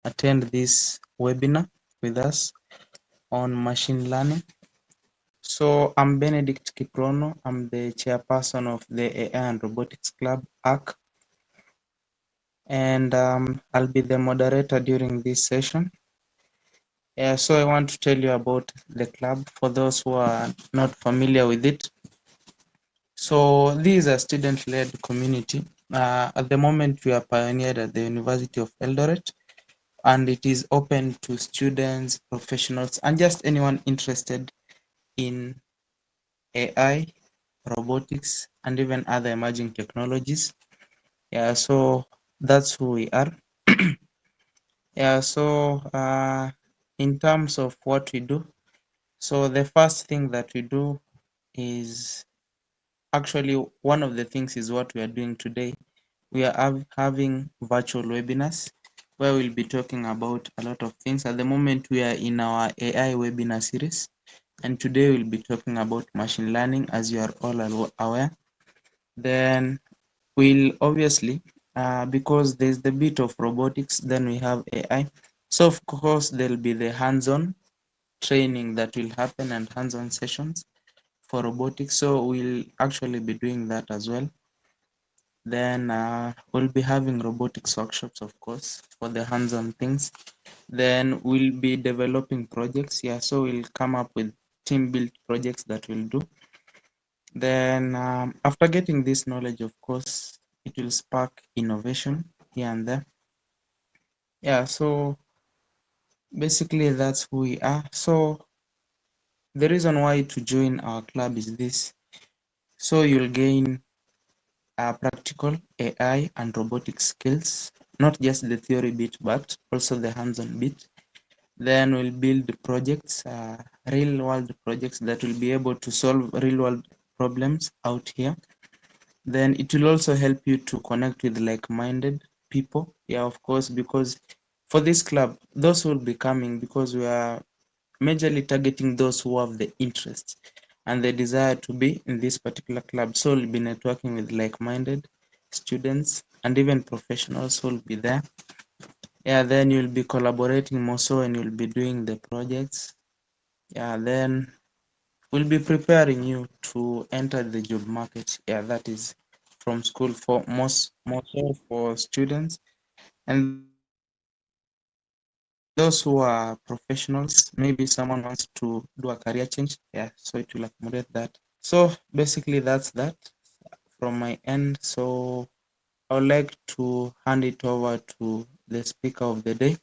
attend this webinar with us on machine learning. So I'm Benedict Kiprono. I'm the chairperson of the AI and Robotics Club, ARC, and I'll be the moderator during this session. So I want to tell you about the club for those who are not familiar with it. So this is a student-led community. At the moment, we are pioneered at the University of Eldoret, and it is open to students, professionals, and just anyone interested in AI, robotics, and even other emerging technologies. Yeah, so that's who we are. Yeah, so in terms of what we do, so the first thing that we do is actually one of the things is what we are doing today. We are having virtual webinars where we'll be talking about a lot of things. At the moment, we are in our AI webinar series, and today we'll be talking about machine learning, as you are all aware. Then we'll obviously, because there's the bit of robotics, then we have AI. So of course, there'll be the hands-on training that will happen and hands-on sessions for robotics. So we'll actually be doing that as well. Then we'll be having robotics workshops, of course, for the hands-on things. Then we'll be developing projects. Yeah, so we'll come up with team-built projects that we'll do. Then after getting this knowledge, of course, it will spark innovation here and there. Yeah, so basically that's who we are. So the reason why to join our club is this. So you'll gain practical AI and robotic skills, not just the theory bit, but also the hands-on bit. Then we'll build projects, real-world projects that will be able to solve real-world problems out here. Then it will also help you to connect with like-minded people. Yeah, of course, because for this club, those will be coming because we are majorly targeting those who have the interest and the desire to be in this particular club. So we'll be networking with like-minded students and even professionals who will be there. Yeah, then you'll be collaborating more so and you'll be doing the projects. Yeah, then we'll be preparing you to enter the job market. Yeah, that is from school for most so for students. And those who are professionals, maybe someone wants to do a career change. Yeah, so it will accommodate that. So basically that's that from my end. So I would like to hand it over to the speaker of the day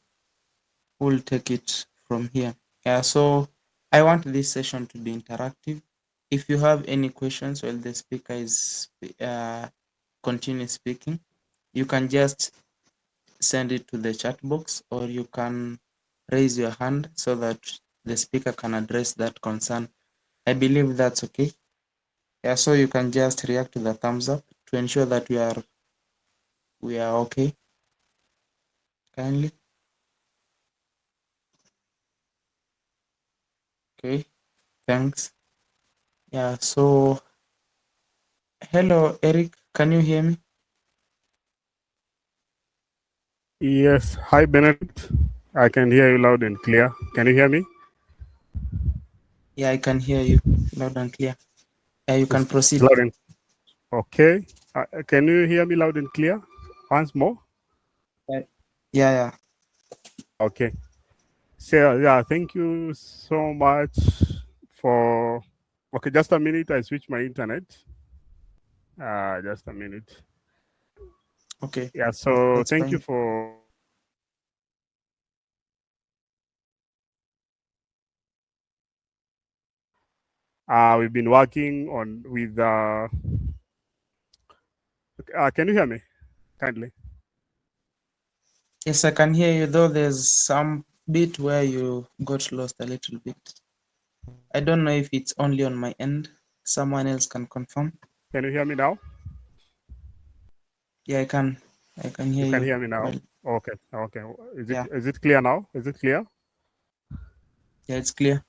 who will take it from here. Yeah, so I want this session to be interactive. If you have any questions while the speaker is continue speaking, you can just send it to the chat box, or you can raise your hand so that the speaker can address that concern. I believe that's okay. Yeah, so you can just react to the thumbs up to ensure that we are okay. Kindly. Okay, thanks. Yeah, so hello Eric, can you hear me? Yes. Hi, Benedict. I can hear you loud and clear. Can you hear me? Yeah, I can hear you loud and clear. Yeah, you can proceed. Loud and okay. Can you hear me loud and clear? Once more. Yeah. Okay. So yeah, thank you so much for. Okay, just a minute. I switch my internet. Just a minute. Okay. Yeah. So That's thank you fine. for. We've been working on with. Can you hear me? Kindly. Yes, I can hear you, though there's some bit where you got lost a little bit. I don't know if it's only on my end. Someone else can confirm. Can you hear me now? Yeah, I can hear You can you. hear me now. Well, Okay. Okay. yeah. Is it clear now? Is it clear? Yeah, it's clear.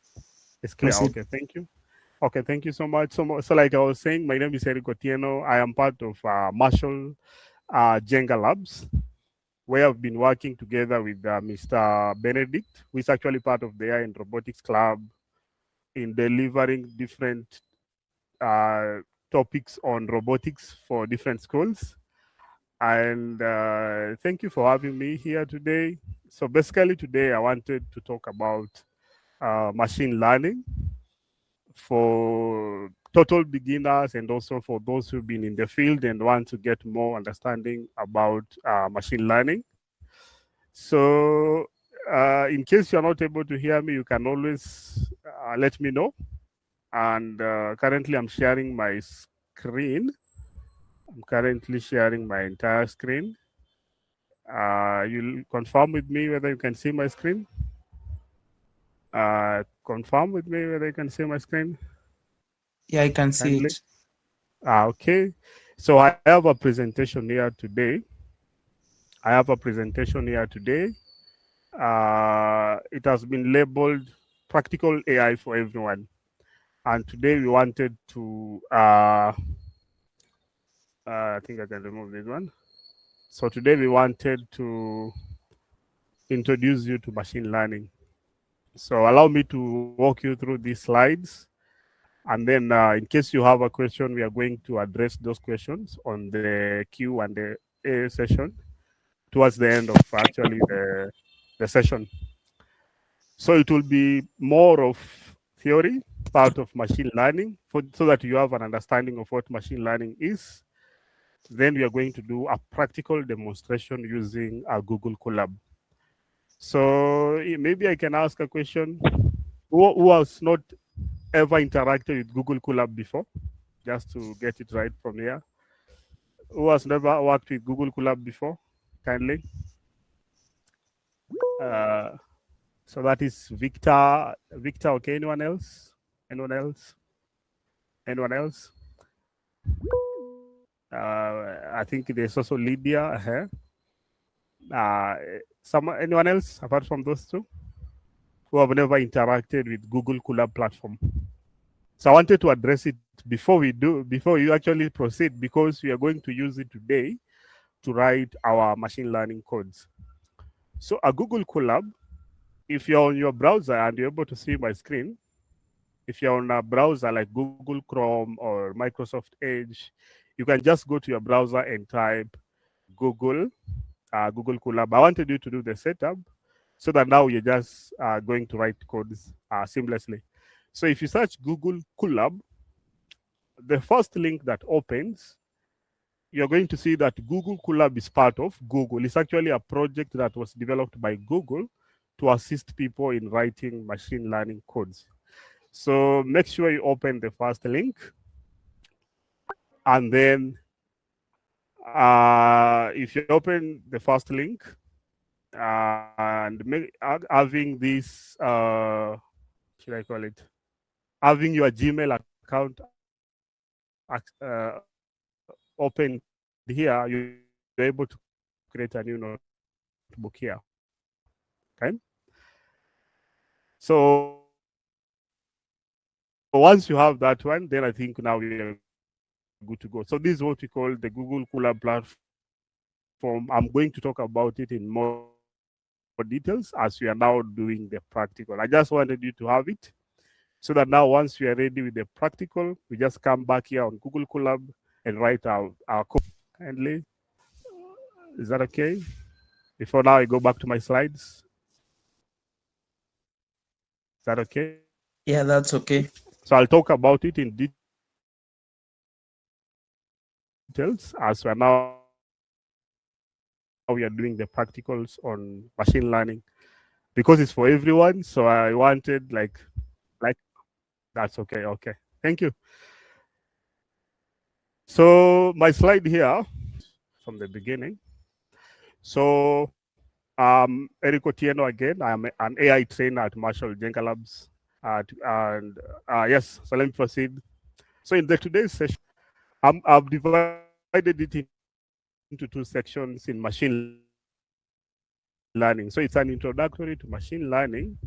It's clear. Proceed. Okay. Thank you. Okay, thank you so much. So like I was saying, my name is Erick Otieno. I am part of Martial Jenga Labs. where I've been working together with Mr. Benedict, who is actually part of the AI and Robotics Club, in delivering different topics on robotics for different schools. And thank you for having me here today. So basically today I wanted to talk about machine learning for total beginners and also for those who've been in the field and want to get more understanding about machine learning. So in case you're not able to hear me, you can always let me know. And currently I'm sharing my screen. I'm currently sharing my entire screen. You'll confirm with me whether you can see my screen. Confirm with me whether you can see my screen. Yeah, I can see Kindly. it. Okay. So I have a presentation here today. It has been labeled Practical AI for Everyone. And today we wanted to, I think I can remove this one. So today we wanted to introduce you to machine learning. So allow me to walk you through these slides. And then in case you have a question, we are going to address those questions on the Q and the A session towards the end of actually the session. So it will be more of theory, part of machine learning, so that you have an understanding of what machine learning is. Then we are going to do a practical demonstration using a Google Colab. So maybe I can ask a question. Who has not ever interacted with Google Colab before? Just to get it right from here. Who has never worked with Google Colab before? Kindly. So that is Victor. Victor, okay. Anyone else? Anyone else? Anyone else? I think there's also Lydia here. Anyone else apart from those two who have never interacted with Google Colab platform? So I wanted to address it before you actually proceed, because we are going to use it today to write our machine learning codes. So a Google Colab, if you're on your browser and you're able to see my screen, if you're on a browser like Google Chrome or Microsoft Edge, you can just go to your browser and type Google Colab. I wanted you to do the setup so that now you're just going to write codes seamlessly. So if you search Google Colab, the first link that opens, you're going to see that Google Colab is part of Google. It's actually a project that was developed by Google to assist people in writing machine learning codes. So make sure you open the first link, and then if you open the first link and having this, should I call it, having your Gmail account open here, you're able to create a new notebook here. Okay. So once you have that one, then I think now we're good to go. So this is what we call the Google Colab platform. I'm going to talk about it in more details as we are now doing the practical. I just wanted you to have it so that now once we are ready with the practical, we just come back here on Google Colab and write our code. Kindly. Is that okay? Before now I go back to my slides. Is that okay? Yeah, that's okay. So I'll talk about it in details as we are now we are doing the practicals on machine learning, because it's for everyone. So I wanted like that's okay. Okay, thank you. So my slide here from the beginning. So Erick Otieno again. I'm an AI trainer at Martial Jenga Labs. Yes, so let me proceed. So in today's session, I've divided it into two sections in machine learning. So it's an introductory to machine learning,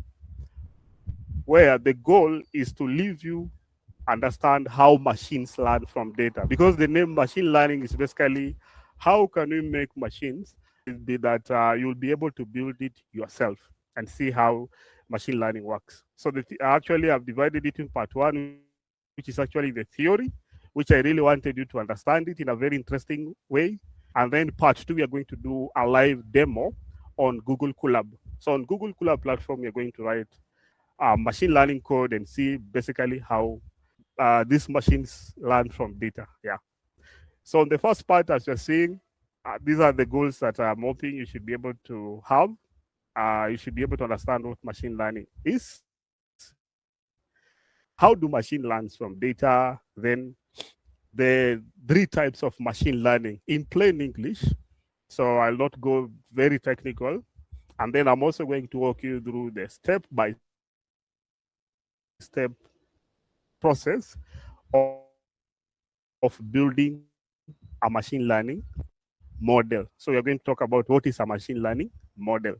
where the goal is to leave you understand how machines learn from data, because the name machine learning is basically how can we make machines be that you'll be able to build it yourself and see how machine learning works. So actually I've divided it in part one, which is actually the theory, which I really wanted you to understand it in a very interesting way. And then part two, we are going to do a live demo on Google Colab. So on Google Colab platform, you're going to write machine learning code and see basically how these machines learn from data. Yeah. So on the first part, as you're seeing, these are the goals that I'm hoping you should be able to have. You should be able to understand what machine learning is. How do machine learn from data? Then the three types of machine learning in plain English. So I'll not go very technical. And then I'm also going to walk you through the step-by-step process of building a machine learning model. So we're going to talk about what is a machine learning model.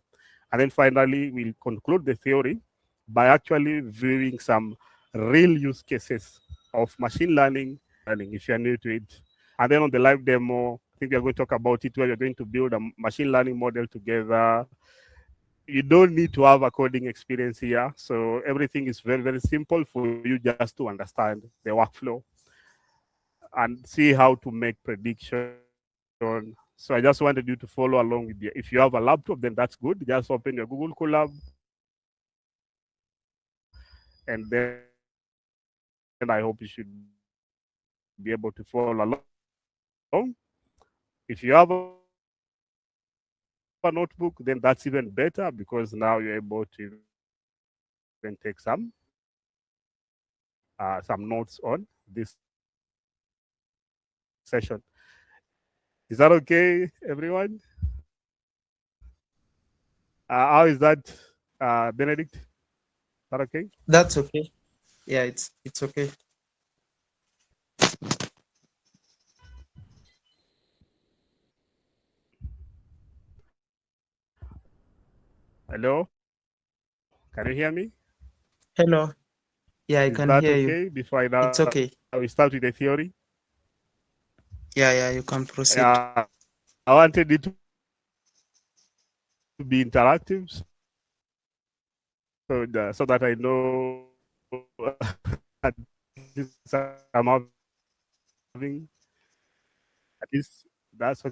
And then finally, we'll conclude the theory by actually viewing some real use cases of machine learning, if you're new to it. And then on the live demo, I think we're going to talk about it where we're going to build a machine learning model together. You don't need to have a coding experience here. So everything is very, very simple for you just to understand the workflow and see how to make prediction. So I just wanted you to follow along with if you have a laptop, then that's good. Just open your Google Colab, and then I hope you should be able to follow along. If you have a notebook, then that's even better because now you're able to even take some notes on this session. Is that okay, everyone? How is that, Benedict? Is that okay? That's okay. Yeah, it's okay. Hello? Can you hear me? Hello. Yeah, I Is can that hear you. okay before I It's now okay. we start with the theory? Yeah, you can proceed. I wanted it to be interactive so that I know at least I'm having at least that's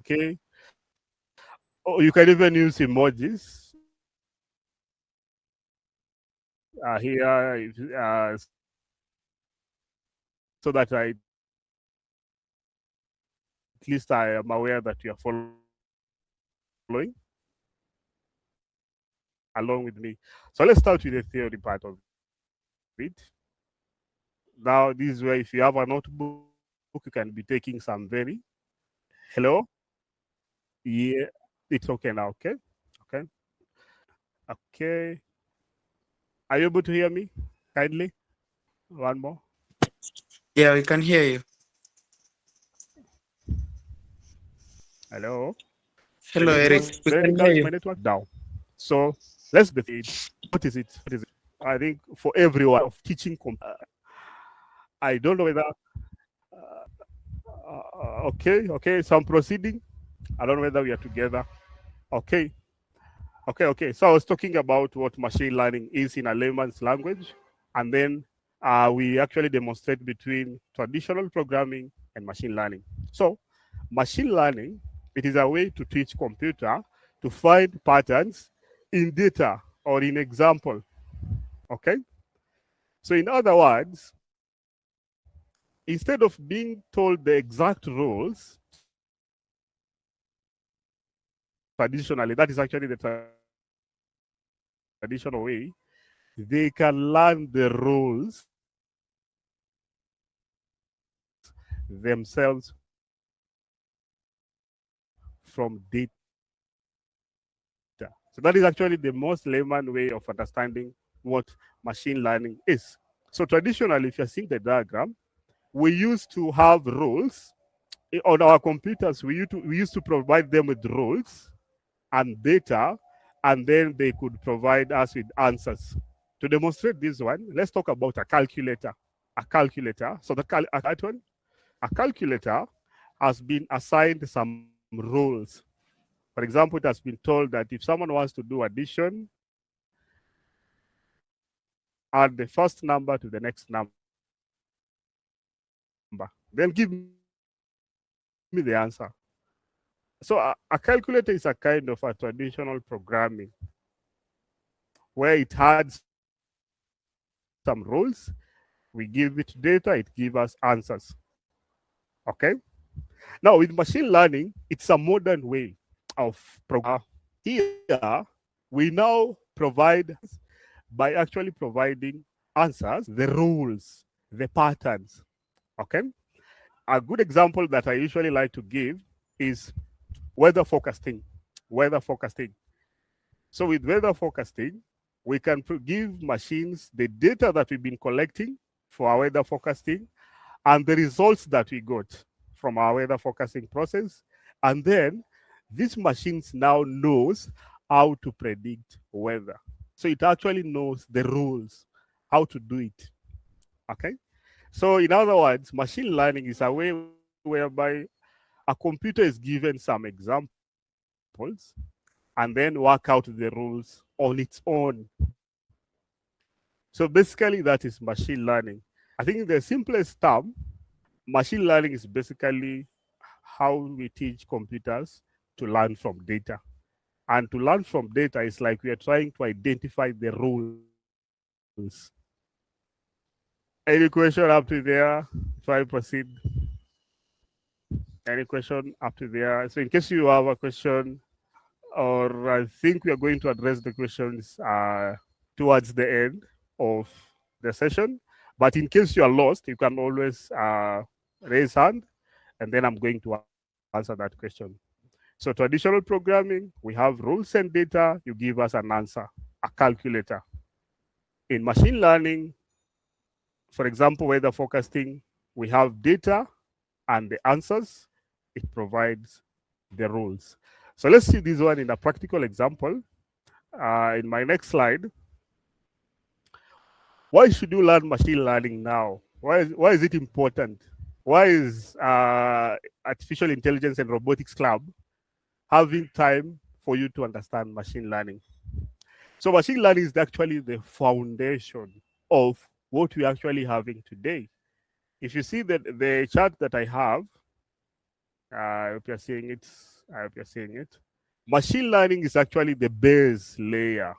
okay. Oh, you can even use emojis here so that at least I am aware that you are following along with me. So let's start with the theory part of it. Now, this is where if you have a notebook, you can be taking some very. Hello? Yeah, it's okay now. Okay. Okay. Okay. Are you able to hear me kindly? One more. Yeah, we can hear you. Hello. My Hello, network. Eric. We can Benedict, hear how is you. my network? Down. So let's get it. What is it? What is it? I think for everyone of teaching, I don't know whether. Okay. So I'm proceeding. I don't know whether we are together. Okay. Okay. So I was talking about what machine learning is in a layman's language, and then we actually demonstrate between traditional programming and machine learning. So machine learning, it is a way to teach computer to find patterns in data or in example. Okay. So in other words, instead of being told the exact rules traditionally, that is actually the traditional way, they can learn the rules themselves from data. So that is actually the most layman way of understanding what machine learning is. So traditionally, if you're seeing the diagram, we used to have rules on our computers. We used to provide them with rules and data, and then they could provide us with answers. To demonstrate this one, let's talk about a calculator. A calculator. So a calculator has been assigned some rules. For example, it has been told that if someone wants to do addition, add the first number to the next number, then give me the answer. So a calculator is a kind of a traditional programming where it has some rules. We give it data, it gives us answers. Okay? Now, with machine learning, it's a modern way of programming. Here, we now provide, by actually providing answers, the rules, the patterns. Okay? A good example that I usually like to give is weather forecasting. Weather forecasting. So with weather forecasting, we can give machines the data that we've been collecting for our weather forecasting and the results that we got from our weather forecasting process. And then these machines now knows how to predict weather. So it actually knows the rules, how to do it. Okay? So in other words, machine learning is a way whereby a computer is given some examples and then work out the rules on its own. So basically, that is machine learning. I think the simplest term, machine learning is basically how we teach computers to learn from data. And to learn from data is like we are trying to identify the rules. Any question up to there? If I proceed. Any question up to there? So in case you have a question, or I think we are going to address the questions towards the end of the session. But in case you are lost, you can always raise hand, and then I'm going to answer that question. So traditional programming, we have rules and data. You give us an answer, a calculator. In machine learning, for example, weather forecasting, we have data and the answers. It provides the rules. So let's see this one in a practical example. In my next slide, why should you learn machine learning now? Why is it important? Why is Artificial Intelligence and Robotics Club having time for you to understand machine learning? So machine learning is actually the foundation of what we're actually having today. If you see that the chart that I have, I hope you're seeing it. I hope you're seeing it. Machine learning is actually the base layer.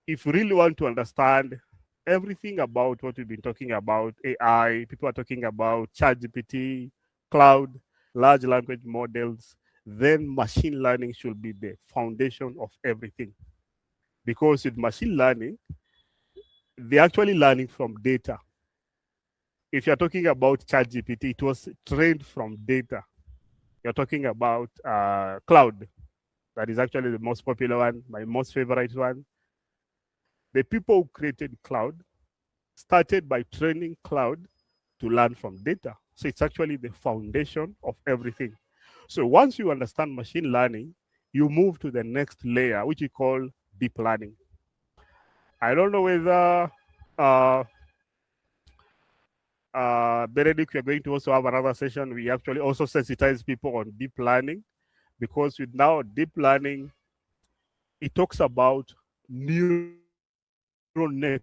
If you really want to understand everything about what we've been talking about, AI, people are talking about ChatGPT, cloud, large language models, then machine learning should be the foundation of everything. Because with machine learning, they're actually learning from data. If you're talking about ChatGPT, it was trained from data. You're talking about cloud. That is actually the most popular one, my most favorite one. The people who created cloud started by training cloud to learn from data. So it's actually the foundation of everything. So once you understand machine learning, you move to the next layer, which we call deep learning. I don't know whether Benedict, we are going to also have another session. We actually also sensitize people on deep learning, because with now deep learning, it talks about neural networks.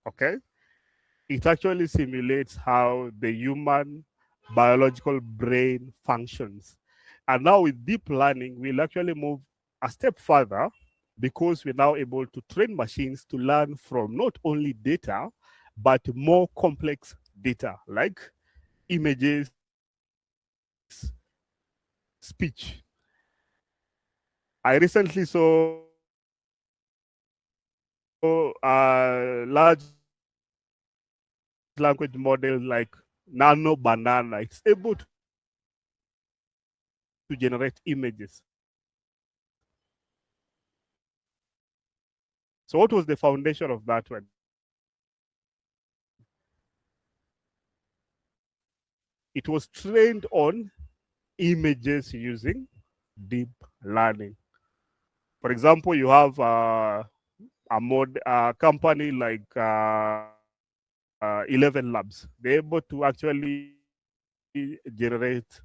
Okay? It actually simulates how the human biological brain functions. And now with deep learning, we'll actually move a step further, because we're now able to train machines to learn from not only data, but more complex data like images, speech. I recently saw large language model like Nano Banana. It's able to generate images. So what was the foundation of that one? It was trained on images using deep learning. For example, you have a company like 11 Labs. They're able to actually generate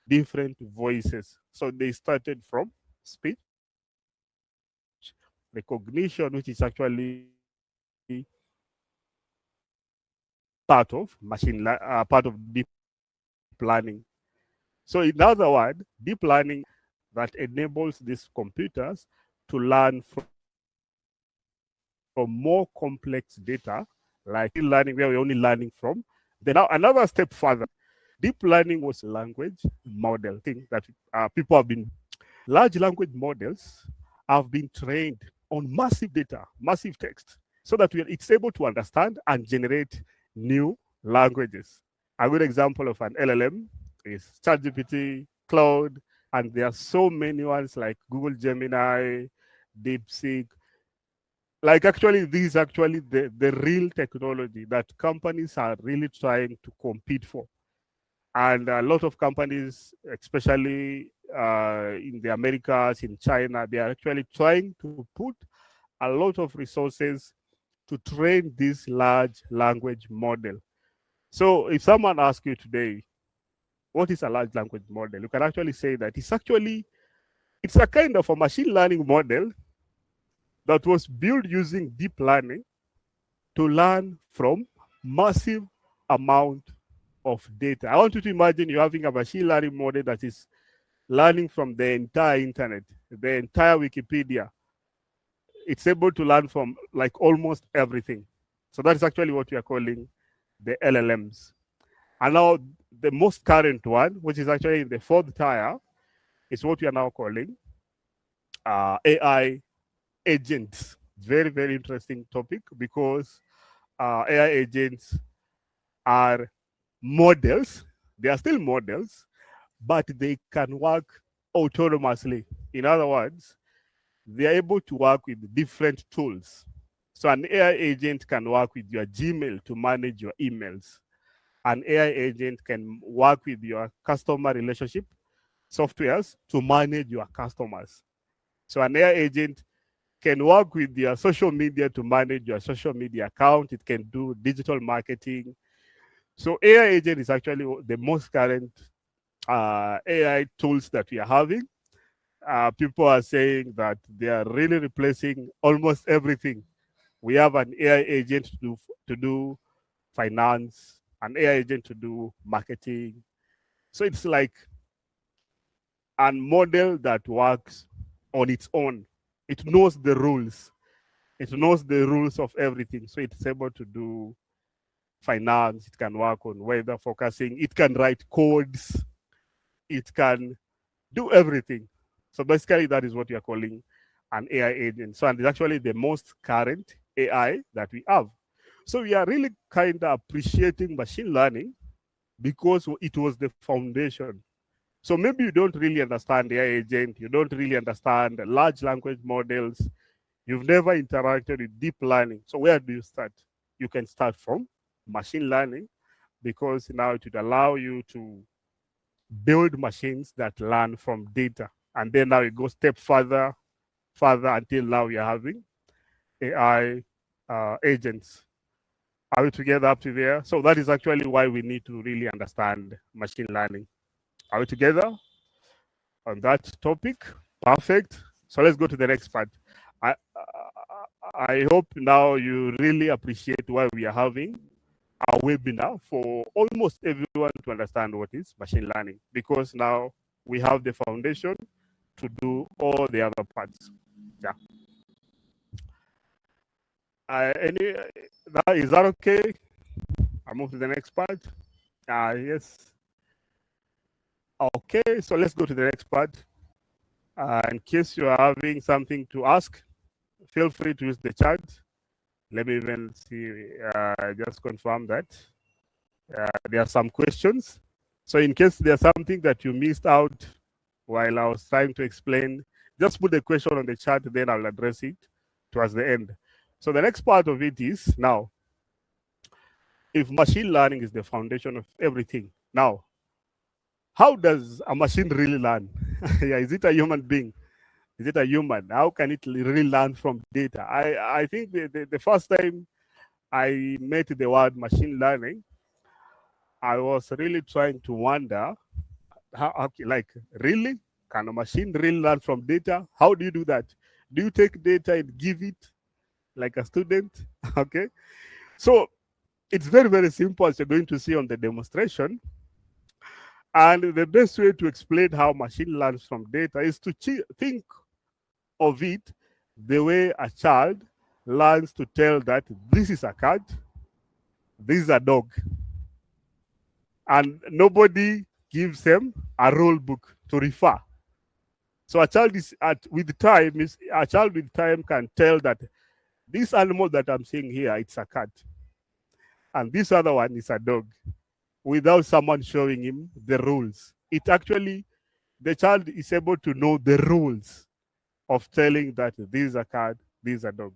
different voices. So they started from speech recognition, which is actually part of part of deep learning. So in other words, deep learning that enables these computers to learn from more complex data, like learning where we're only learning from. Then now another step further, deep learning was a language model thing that people have been. Large language models have been trained on massive data, massive text, so that it's able to understand and generate new languages. A good example of an LLM is ChatGPT, Cloud, and there are so many ones like Google Gemini, DeepSeek. Like actually, this is actually the real technology that companies are really trying to compete for. And a lot of companies, especially in the Americas, in China, they are actually trying to put a lot of resources to train this large language model. So if someone asks you today, what is a large language model? You can actually say that it's a kind of a machine learning model that was built using deep learning to learn from massive amount of data. I want you to imagine you're having a machine learning model that is learning from the entire internet, the entire Wikipedia. It's able to learn from like almost everything. So that is actually what we are calling the LLMs. And now the most current one, which is actually in the fourth tier, is what we are now calling AI agents. Very, very interesting topic because AI agents are models. They are still models, but they can work autonomously. In other words, they are able to work with different tools. So an AI agent can work with your Gmail to manage your emails. An AI agent can work with your customer relationship softwares to manage your customers. So an AI agent can work with your social media to manage your social media account. It can do digital marketing. So AI agent is actually the most current AI tools that we are having. People are saying that they are really replacing almost everything. We have an AI agent to do finance, an AI agent to do marketing. So it's like a model that works on its own. It knows the rules. It knows the rules of everything. So it's able to do finance. It can work on weather forecasting. It can write codes. It can do everything. So basically, that is what we are calling an AI agent. So and it's actually the most current AI that we have. So we are really kind of appreciating machine learning because it was the foundation. So maybe you don't really understand AI agent, you don't really understand large language models, you've never interacted with deep learning. So where do you start? You can start from machine learning because now it would allow you to build machines that learn from data. And then now you go step further until now you're having AI agents. Are we together up to there? So that is actually why we need to really understand machine learning. Are we together on that topic? Perfect. So let's go to the next part. I, I hope now you really appreciate why we are having a webinar for almost everyone to understand what is machine learning, because now we have the foundation to do all the other parts. Yeah. Is that okay? I move to the next part. Yes. Okay, so let's go to the next part. In case you are having something to ask, feel free to use the chat. Let me even see, just confirm that. There are some questions. So in case there's something that you missed out while I was trying to explain, just put the question on the chat, then I'll address it towards the end. So the next part of it is now, if machine learning is the foundation of everything, now, how does a machine really learn? Yeah, is it a human being? Is it a human? How can it really learn from data? I think the first time I met the word machine learning, I was really trying to wonder how, okay, like, really? Can a machine really learn from data? How do you do that? Do you take data and give it like a student? Okay. So it's very, very simple, as you're going to see on the demonstration. And the best way to explain how machine learns from data is to think of it the way a child learns to tell that this is a cat, this is a dog. And nobody gives them a rule book to refer. So a child a child with time can tell that this animal that I'm seeing here, it's a cat. And this other one is a dog, without someone showing him the rules. The child is able to know the rules of telling that this is a cat, this is a dog.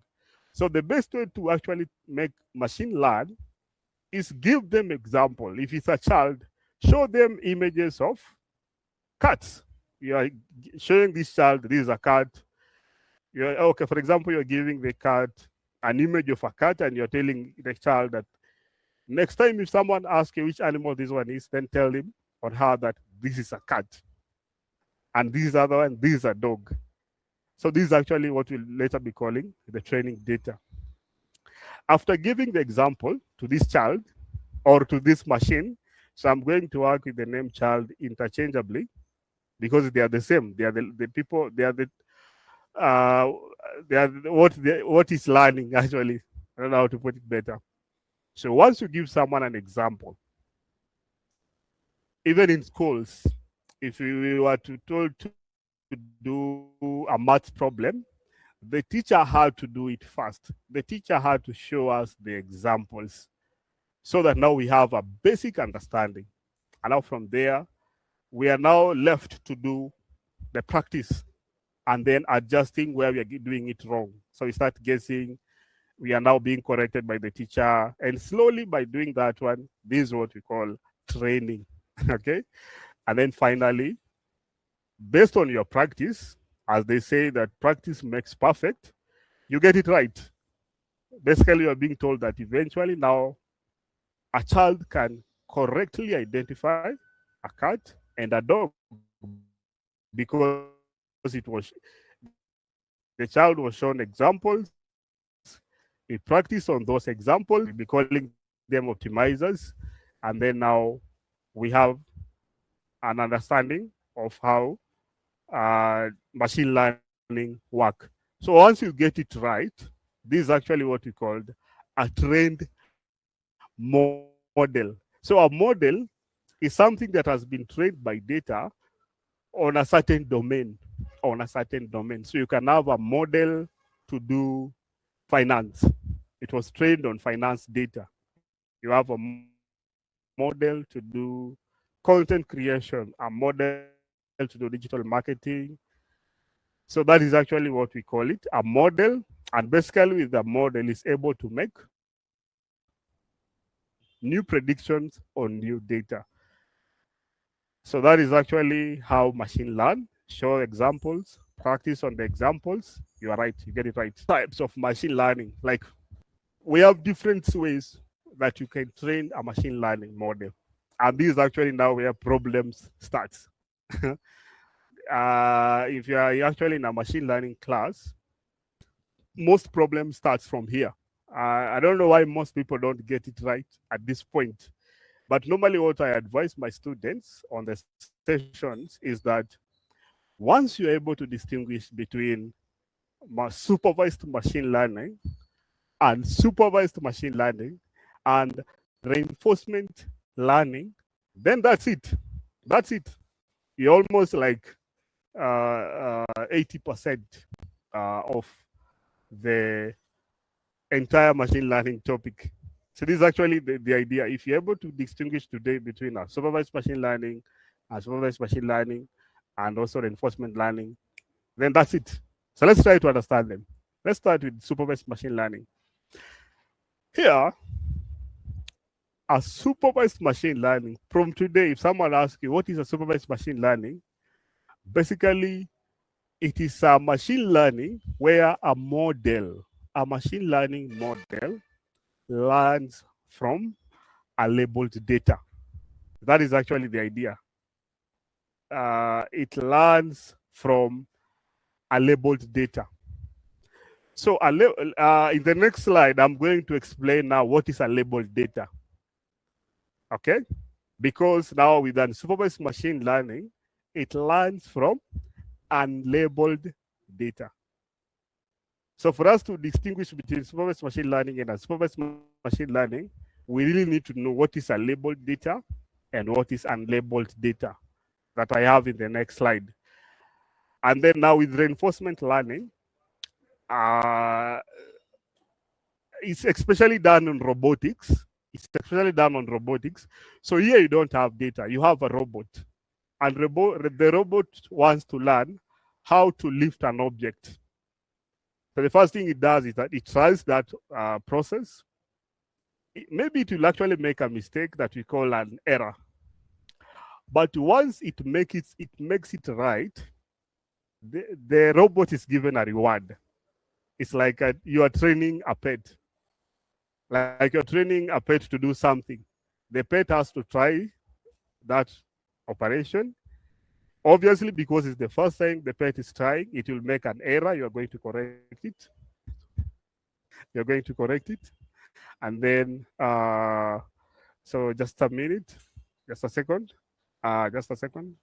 So the best way to actually make machine learn is give them example. If it's a child, show them images of cats. You are showing this child, this is a cat. Okay, for example, you're giving the cat an image of a cat and you're telling the child that next time if someone asks you which animal this one is, then tell him or her that this is a cat. And this other one, this is a dog. So this is actually what we'll later be calling the training data. After giving the example to this child or to this machine, so I'm going to work with the name child interchangeably because they are the same. They are the people, what is learning actually. I don't know how to put it better. So once you give someone an example, even in schools, if we were told to do a math problem, the teacher had to do it first. The teacher had to show us the examples so that now we have a basic understanding. And now from there, we are now left to do the practice and then adjusting where we are doing it wrong. So we start guessing, we are now being corrected by the teacher. And slowly by doing that one, this is what we call training, okay? And then finally, based on your practice, as they say that practice makes perfect, you get it right. Basically, you're being told that eventually now a child can correctly identify a cat and a dog because the child was shown examples. We practice on those examples. We'll be calling them optimizers. And then now we have an understanding of how machine learning work. So once you get it right, this is actually what we called a trained model. So a model is something that has been trained by data on a certain domain, So you can have a model to do finance. It was trained on finance data. You have a model to do content creation, a model to do digital marketing. So that is actually what we call it, a model. And basically with the model is able to make new predictions on new data. So that is actually how machine learn. Show examples, practice on the examples. You are right, you get it right. Types of machine learning. Like we have different ways that you can train a machine learning model. And this is actually now where problems starts. If you are actually in a machine learning class, most problems starts from here. I don't know why most people don't get it right at this point. But normally what I advise my students on the sessions is that once you're able to distinguish between supervised machine learning and supervised machine learning and reinforcement learning, then that's it. That's it. You're almost like 80% of the entire machine learning topic. So this is actually the idea. If you're able to distinguish today between a supervised machine learning, unsupervised machine learning, and also reinforcement learning, then that's it. So let's try to understand them. Let's start with supervised machine learning. Here, a supervised machine learning, from today, if someone asks you, what is a supervised machine learning? Basically, it is a machine learning where a machine learning model learns from a labeled data. That is actually the idea. It learns from a labeled data. So in the next slide, I'm going to explain now what is a labeled data. Okay? Because now with unsupervised machine learning, it learns from unlabeled data. So for us to distinguish between supervised machine learning and unsupervised machine learning, we really need to know what is a labeled data and what is unlabeled data that I have in the next slide. And then now with reinforcement learning, it's especially done on robotics. It's especially done on robotics. So here you don't have data, you have a robot. And the robot wants to learn how to lift an object. So the first thing it does is that it tries that process. Maybe it will actually make a mistake that we call an error. But once it makes it right, the robot is given a reward. It's like you are training a pet. Like you're training a pet to do something. The pet has to try that operation. Obviously, because it's the first time the pet is trying, it will make an error. You're going to correct it. You're going to correct it. And then, so just a minute, just a second, just a second.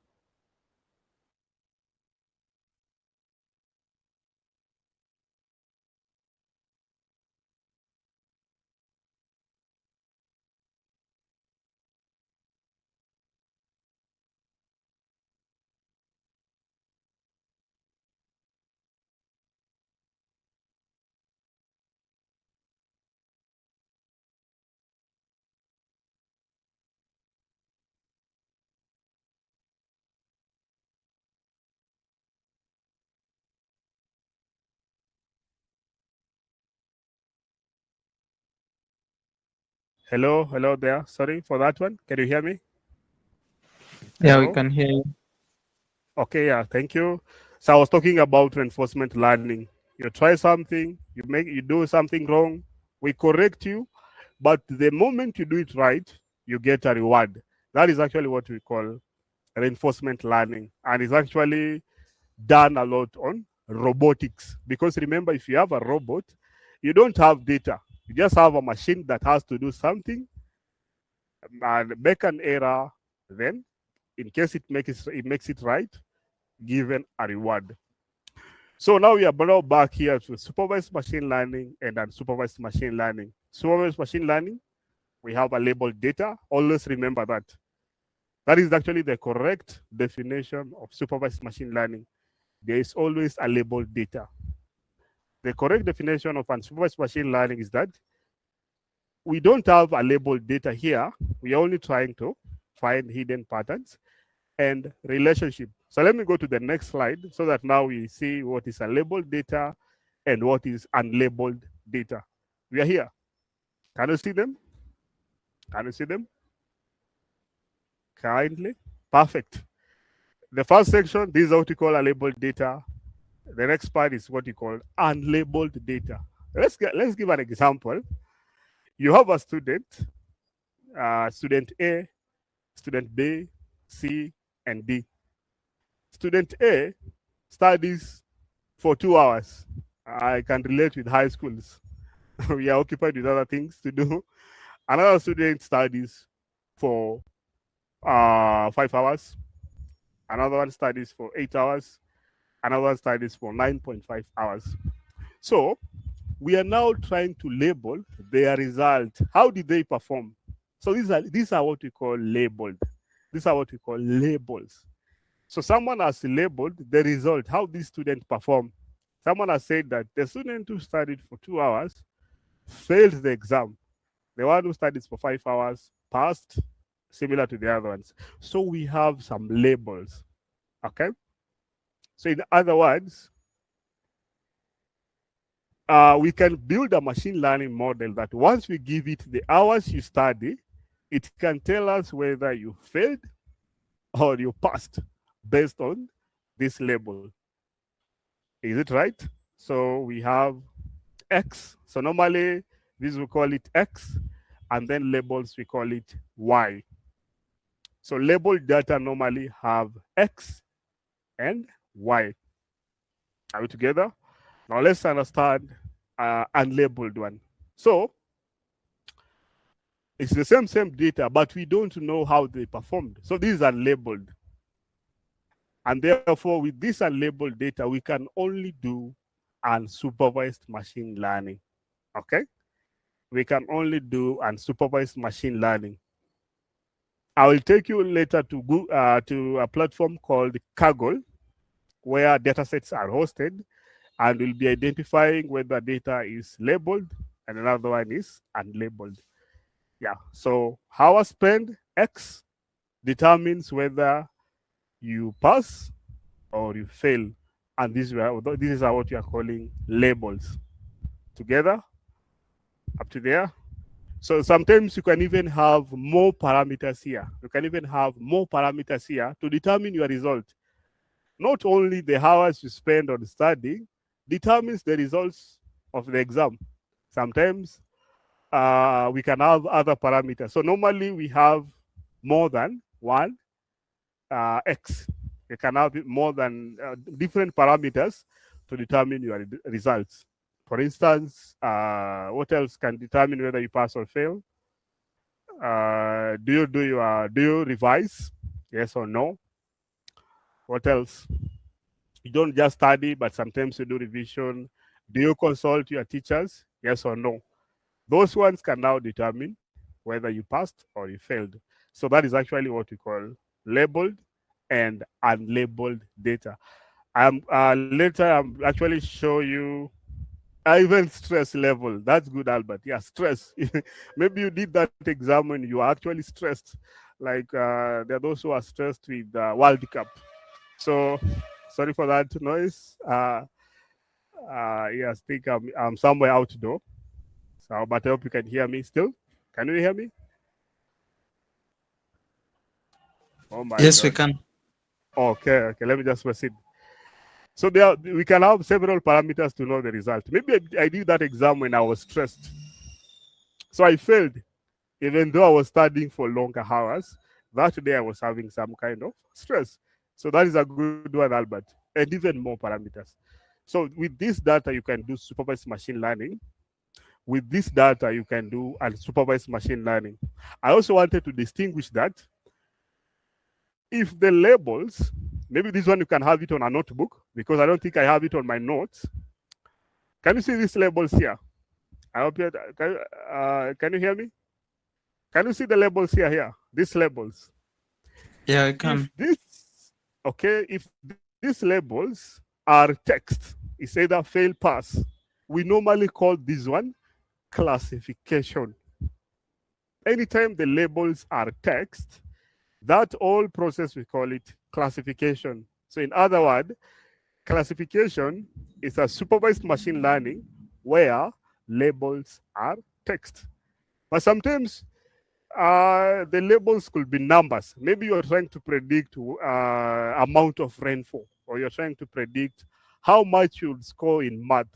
Hello there. Sorry for that one. Can you hear me? Yeah, we Hello? can hear you. Okay, yeah, thank you. So I was talking about reinforcement learning. You try something, you do something wrong, we correct you, but the moment you do it right, you get a reward. That is actually what we call reinforcement learning, and it's actually done a lot on robotics. Because remember, if you have a robot, you don't have data. You just have a machine that has to do something and make an error. Then, in case it makes it right, given a reward. So now we are brought back here to supervised machine learning and unsupervised machine learning. Supervised machine learning, we have a labeled data. Always remember that. That is actually the correct definition of supervised machine learning. There is always a labeled data. The correct definition of unsupervised machine learning is that we don't have a labeled data here. We are only trying to find hidden patterns and relationship. So let me go to the next slide so that now we see what is a labeled data and what is unlabeled data. We are here. Can you see them? Can you see them? Kindly. Perfect. The first section, this is what we call a labeled data. The next part is what you call unlabeled data. Let's give an example. You have a student, student A, student B, C, and D. Student A studies for 2 hours. I can relate with high schools. We are occupied with other things to do. Another student studies for 5 hours. Another one studies for 8 hours. Another one studies for 9.5 hours. So we are now trying to label their result. How did they perform? So these are what we call labeled. These are what we call labels. So someone has labeled the result, how this student performed. Someone has said that the student who studied for 2 hours failed the exam. The one who studies for 5 hours passed, similar to the other ones. So we have some labels. Okay? So in other words, we can build a machine learning model that once we give it the hours you study, it can tell us whether you failed or you passed based on this label. Is it right? So we have X. So normally this we call it X, and then labels we call it Y. So labeled data normally have X and Y. Are we together? Now let's understand unlabeled one. So it's the same data, but we don't know how they performed. So these are labeled. And therefore, with this unlabeled data, we can only do unsupervised machine learning. Okay? We can only do unsupervised machine learning. I will take you later to a platform called Kaggle, where datasets are hosted, and we'll be identifying whether data is labeled and another one is unlabeled. Yeah, so hour spent X determines whether you pass or you fail. And these are what we are calling labels. Together, up to there. So sometimes you can even have more parameters here. You can even have more parameters here to determine your result. Not only the hours you spend on studying determines the results of the exam. Sometimes we can have other parameters. So normally we have more than one X. You can have more than different parameters to determine your results. For instance, what else can determine whether you pass or fail? Do you revise? Yes or no? What else? You don't just study, but sometimes you do revision. Do you consult your teachers? Yes or no? Those ones can now determine whether you passed or you failed. So that is actually what we call labeled and unlabeled data. Later I'm actually show you even stress level. That's good, Albert. Yeah, stress. Maybe you did that exam when you are actually stressed. Like there are those who are stressed with the World Cup. So sorry for that noise. Yes, I think I'm somewhere outdoor. So, but I hope you can hear me still. Can you hear me? Oh my Yes, we God. can. Okay. Let me just proceed. So we can have several parameters to know the result. Maybe I did that exam when I was stressed. So I failed, even though I was studying for longer hours. That day I was having some kind of stress. So that is a good one, Albert. And even more parameters. So with this data, you can do supervised machine learning. With this data, you can do unsupervised machine learning. I also wanted to distinguish that if the labels, maybe this one you can have it on a notebook, because I don't think I have it on my notes. Can you see these labels here? I hope you can you hear me? Can you see the labels here? These labels. Yeah, I can. If these labels are text, it's either fail, pass. We normally call this one classification. Anytime the labels are text, that whole process we call it classification. So in other words, classification is a supervised machine learning where labels are text. But sometimes the labels could be numbers. Maybe you're trying to predict amount of rainfall, or you're trying to predict how much you'll score in math.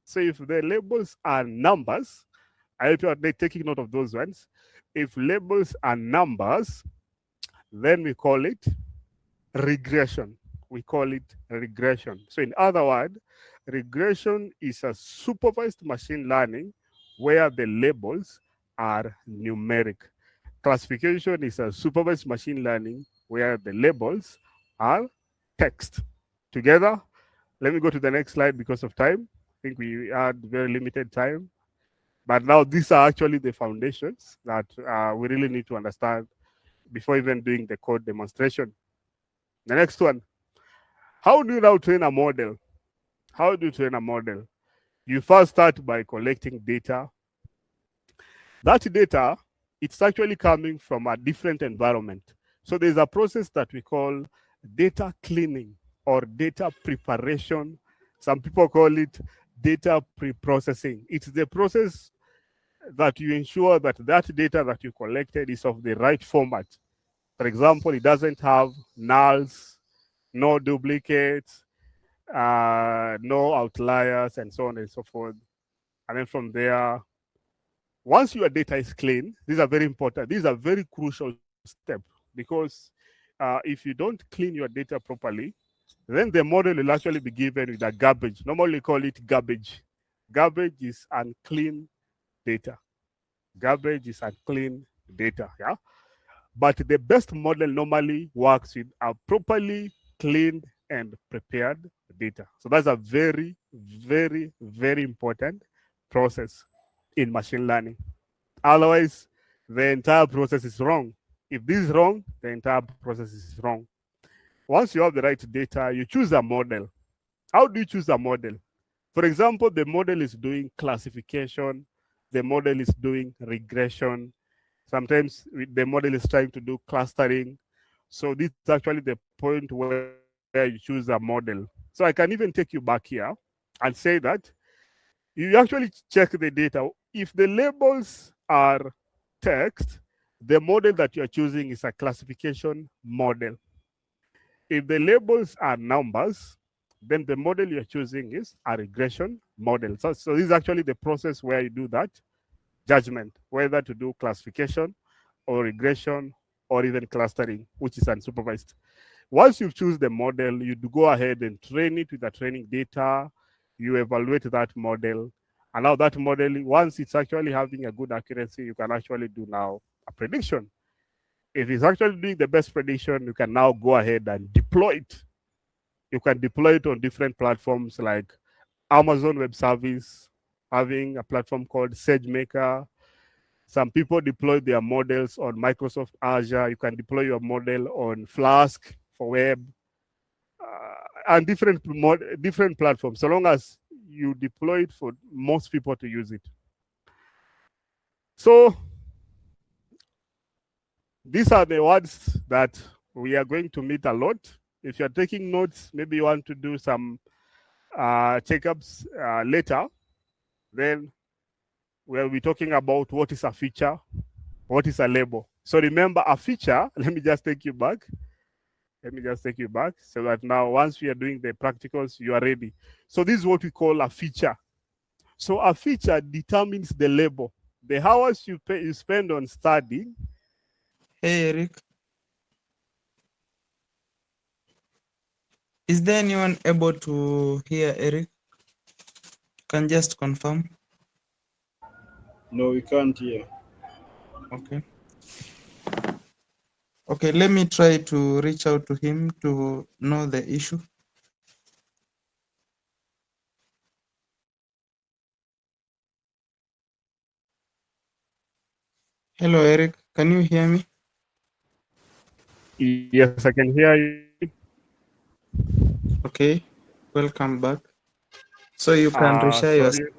So if the labels are numbers, I hope you're taking note of those ones. If labels are numbers, then we call it regression. We call it regression. So in other words, regression is a supervised machine learning where the labels are numeric. Classification is a supervised machine learning where the labels are text. Together, let me go to the next slide because of time. I think we had very limited time. But now these are actually the foundations that we really need to understand before even doing the code demonstration. The next one, how do you now train a model? How do you train a model? You first start by collecting data. That data, it's actually coming from a different environment. So there's a process that we call data cleaning or data preparation. Some people call it data pre-processing. It's the process that you ensure that that data that you collected is of the right format. For example, it doesn't have nulls, no duplicates, no outliers, and so on and so forth. And then from there, once your data is clean, these are very important. These are very crucial steps. because if you don't clean your data properly, then the model will actually be given with a garbage. Normally we call it garbage. Garbage is unclean data. Garbage is unclean data. Yeah. But the best model normally works with a properly cleaned and prepared data. So that's a very, very, very important process in machine learning. Otherwise, the entire process is wrong. If this is wrong, the entire process is wrong. Once you have the right data, you choose a model. How do you choose a model? For example, the model is doing classification, the model is doing regression. Sometimes the model is trying to do clustering. So this is actually the point where you choose a model. So I can even take you back here and say that you actually check the data. If the labels are text, the model that you're choosing is a classification model. If the labels are numbers, then the model you're choosing is a regression model. So this is actually the process where you do that judgment, whether to do classification or regression or even clustering, which is unsupervised. Once you choose the model, you go ahead and train it with the training data. You evaluate that model. And now that model, once it's actually having a good accuracy, you can actually do now a prediction. If it's actually doing the best prediction, you can now go ahead and deploy it. You can deploy it on different platforms like Amazon Web Service, having a platform called SageMaker. Some people deploy their models on Microsoft Azure. You can deploy your model on Flask for web and different platforms, so long as you deploy it for most people to use it. So these are the words that we are going to meet a lot. If you're taking notes, maybe you want to do some checkups later, then we'll be talking about what is a feature, what is a label. So remember, a feature, let me just take you back. So that now once we are doing the practicals, you are ready. So this is what we call a feature. So a feature determines the label. The hours you spend on studying. Hey, Eric. Is there anyone able to hear Eric? Can just confirm. No, we can't hear. Okay. Okay, let me try to reach out to him to know the issue. Hello, Eric. Can you hear me? Yes, I can hear you. Okay. Welcome back. So you can reshare your. Sorry.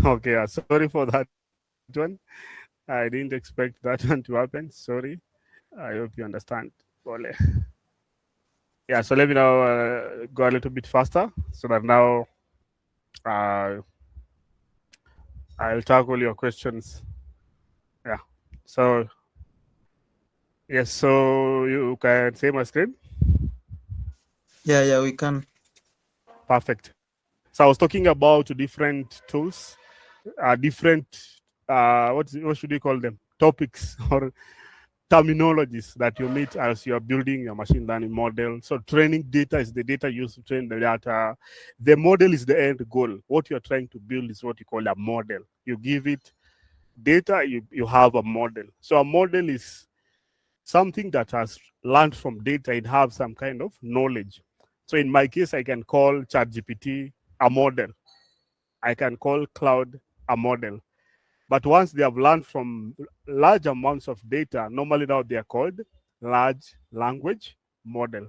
Okay, sorry for that one. I didn't expect that one to happen. Sorry. I hope you understand. Yeah, so let me now go a little bit faster so that now I'll tackle your questions. Yeah. So, yes, so you can see my screen? Yeah, we can. Perfect. So I was talking about different tools, different, what should we call them? Topics or terminologies that you meet as you're building your machine learning model. So training data is the data used to train the data. The model is the end goal. What you're trying to build is what you call a model. You give it data, you have a model. So a model is something that has learned from data. It has some kind of knowledge. So in my case, I can call ChatGPT a model. I can call Cloud a model. But once they have learned from large amounts of data, normally now they are called large language model.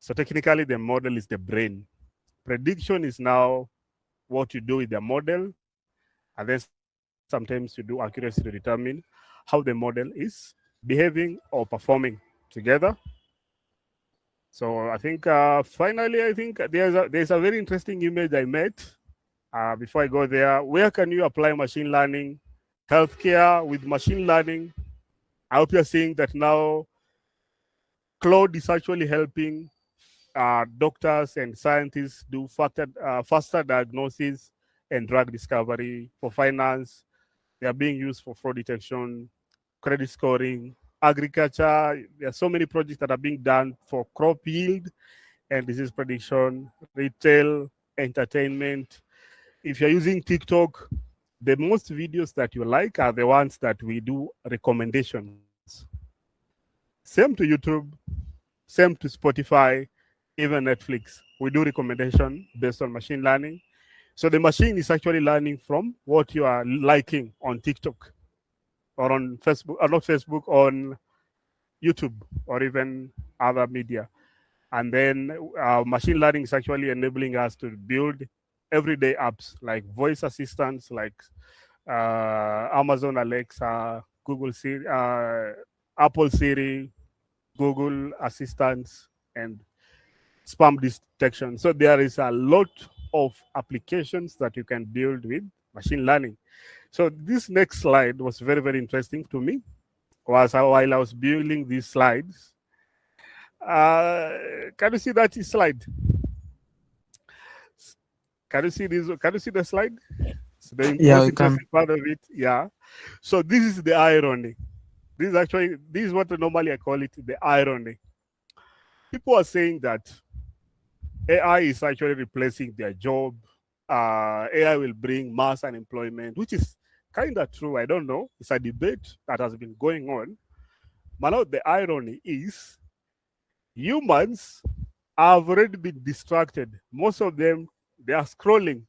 So technically, the model is the brain. Prediction is now what you do with the model, and then sometimes you do accuracy to determine how the model is behaving or performing together. So I think finally, I think there's a very interesting image I met. Before I go there, where can you apply machine learning, healthcare with machine learning? I hope you're seeing that now cloud is actually helping doctors and scientists do faster diagnosis and drug discovery. For finance, they are being used for fraud detection, credit scoring, agriculture. There are so many projects that are being done for crop yield and disease prediction, retail, entertainment. If you're using TikTok, the most videos that you like are the ones that we do recommendations. Same to YouTube, same to Spotify, even Netflix. We do recommendation based on machine learning. So the machine is actually learning from what you are liking on TikTok or on Facebook, or not Facebook, on YouTube or even other media. And then machine learning is actually enabling us to build everyday apps like voice assistants, like Amazon Alexa, Google Siri, Apple Siri, Google Assistants, and spam detection. So there is a lot of applications that you can build with machine learning. So this next slide was very, very interesting to me. Was while I was building these slides. Can you see that slide? Can you see this? Can you see the slide? So the most interesting part of it, yeah. So this is the irony. This is what normally I call it, the irony. People are saying that AI is actually replacing their job. AI will bring mass unemployment, which is kind of true. I don't know. It's a debate that has been going on. But now the irony is humans have already been distracted. Most of them, they are scrolling.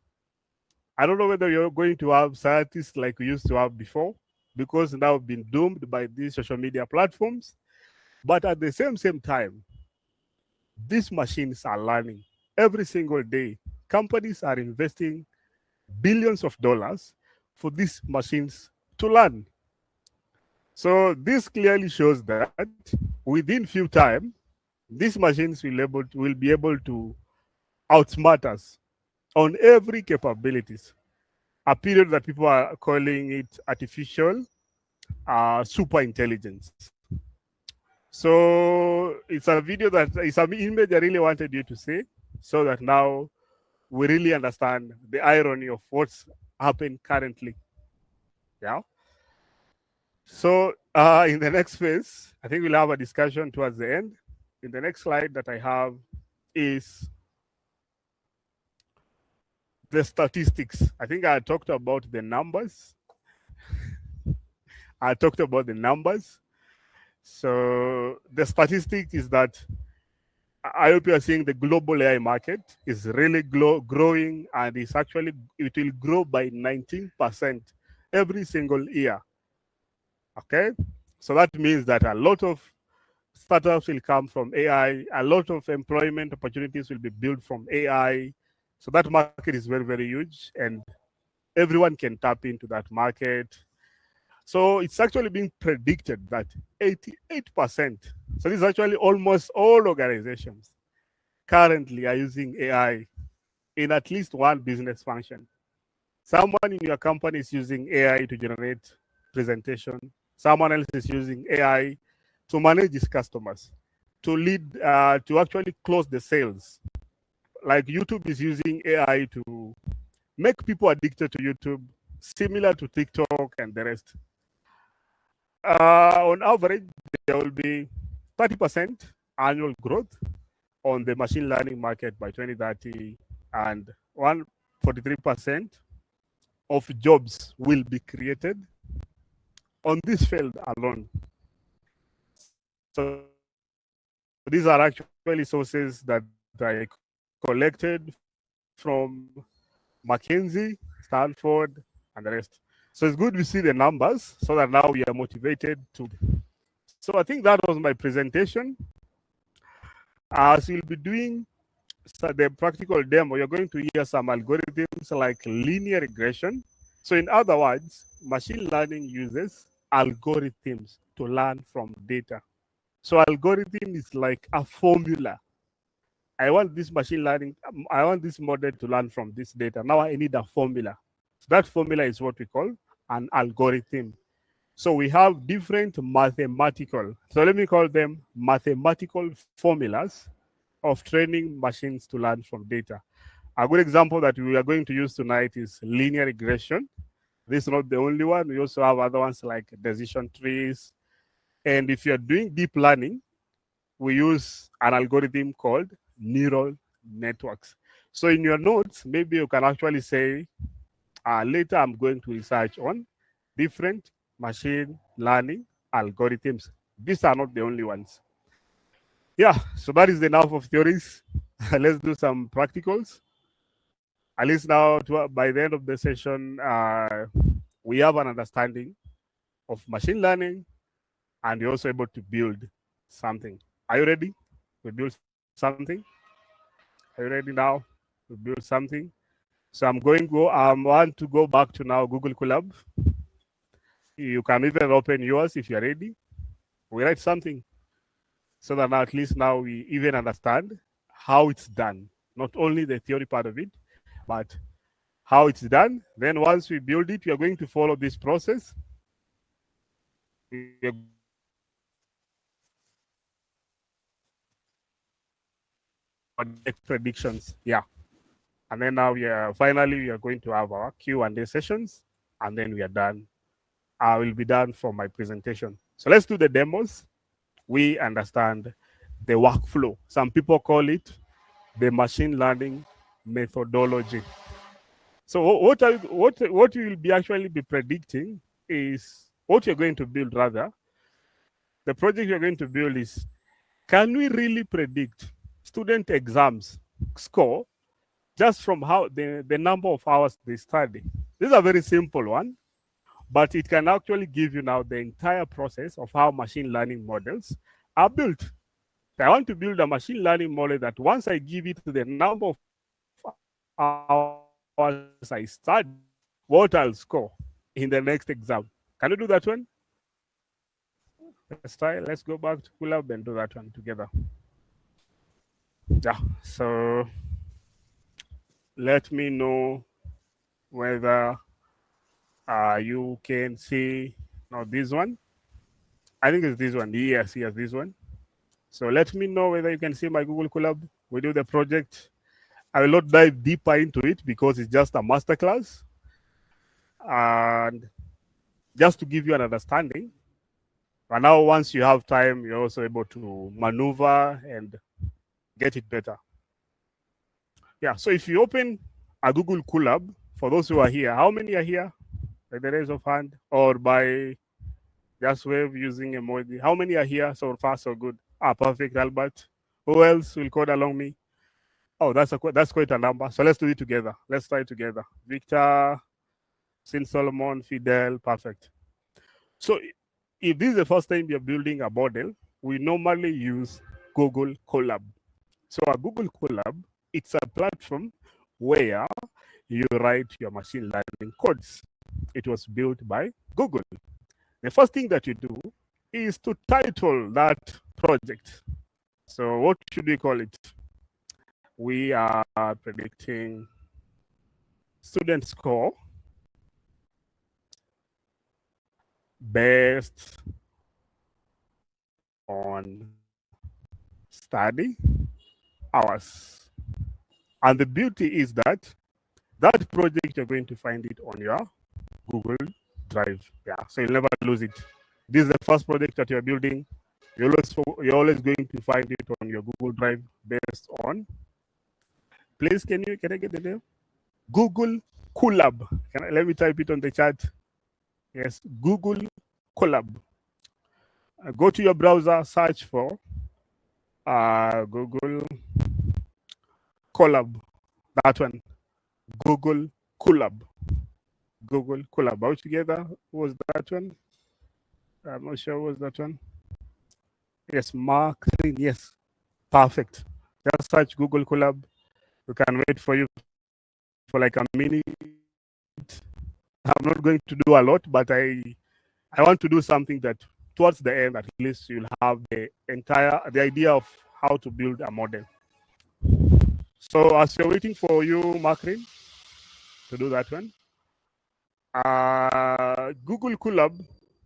I don't know whether you're going to have scientists like we used to have before, because now we've been doomed by these social media platforms. But at the same time, these machines are learning every single day. Companies are investing billions of dollars for these machines to learn. So this clearly shows that within few time, these machines will be able to outsmart us on every capabilities. A period that people are calling it artificial super intelligence. So it's a video it's an image I really wanted you to see, so that now we really understand the irony of what's happening currently. Yeah. So in the next phase, I think we'll have a discussion towards the end. In the next slide that I have is the statistics. I think I talked about the numbers. So the statistic is that I hope you are seeing the global AI market is really growing, and it will grow by 19% every single year. Okay, so that means that a lot of startups will come from AI, a lot of employment opportunities will be built from AI. So that market is very, very huge, and everyone can tap into that market. So it's actually being predicted that 88%, so this is actually almost all organizations currently are using AI in at least one business function. Someone in your company is using AI to generate presentation. Someone else is using AI to manage his customers, to lead, to actually close the sales. Like YouTube is using AI to make people addicted to YouTube, similar to TikTok and the rest. On average, there will be 30% annual growth on the machine learning market by 2030, and 143% of jobs will be created on this field alone. So these are actually sources that I collected from McKinsey, Stanford, and the rest. So it's good we see the numbers so that now we are motivated to. So I think that was my presentation. As we'll be doing the practical demo, you're going to hear some algorithms like linear regression. So in other words, machine learning uses algorithms to learn from data. So algorithm is like a formula. I want this machine learning, I want this model to learn from this data. Now I need a formula. So that formula is what we call an algorithm. So we have different mathematical, so let me call them mathematical formulas of training machines to learn from data. A good example that we are going to use tonight is linear regression. This is not the only one. We also have other ones like decision trees, And if you're doing deep learning, we use an algorithm called neural networks. So in your notes, maybe you can actually say, later I'm going to research on different machine learning algorithms. These are not the only ones. Yeah, so that is enough of theories. Let's do some practicals. At least now, by the end of the session, we have an understanding of machine learning, and you're also able to build something. Are you ready? We build something. Are you ready now? We build something. So I'm going to go. I want to go back to now Google Colab. You can even open yours if you're ready. We write something so that now at least now we even understand how it's done. Not only the theory part of it, but how it's done. Then once we build it, we are going to follow this process. We are predictions, yeah. And then now we are finally we are going to have our Q&A sessions, and then we are done. I will be done for my presentation. So let's do the demos. We understand the workflow. Some people call it the machine learning methodology. So what you will be actually be predicting is what you're going to build. Rather, the project you're going to build is, can we really predict student exams score just from how the number of hours they study? This is a very simple one, but it can actually give you now the entire process of how machine learning models are built. I want to build a machine learning model that once I give it the number of hours I study, what I'll score in the next exam. Can you do that one? Let's try. Let's go back to Colab and do that one together. Yeah. So let me know whether you can see now this one. I think it's this one. Yes, this one. So let me know whether you can see my Google Colab. We do the project. I will not dive deeper into it because it's just a masterclass. And just to give you an understanding. But now once you have time, you're also able to maneuver and get it better. Yeah, so if you open a Google Colab, for those who are here, how many are here? By the raise of hand or by just wave using emoji. How many are here so far, so good? Perfect, Albert. Who else will code along me? Oh, that's quite a number. So let's do it together. Let's try it together. Victor, Sin Solomon, Fidel, perfect. So if this is the first time you're building a model, we normally use Google Colab. So a Google Colab, it's a platform where you write your machine learning codes. It was built by Google. The first thing that you do is to title that project. So what should we call it? We are predicting student score based on study hours. And the beauty is that that project, you're going to find it on your Google Drive. Yeah, so you'll never lose it. This is the first project that you're building. You're always going to find it on your Google Drive based on. Please, can I get the name? Google Colab. Let me type it on the chat. Yes, Google Colab. Go to your browser, search for Google Colab. That one. Google Colab. Google Colab. All together. What was that one? I'm not sure what was that one. Yes, Mark. Yes. Perfect. Just search Google Colab. We can wait for you for like a minute. I'm not going to do a lot, but I want to do something that towards the end, at least you'll have the idea of how to build a model. So as you're waiting for you, Makrin, to do that one, Google Colab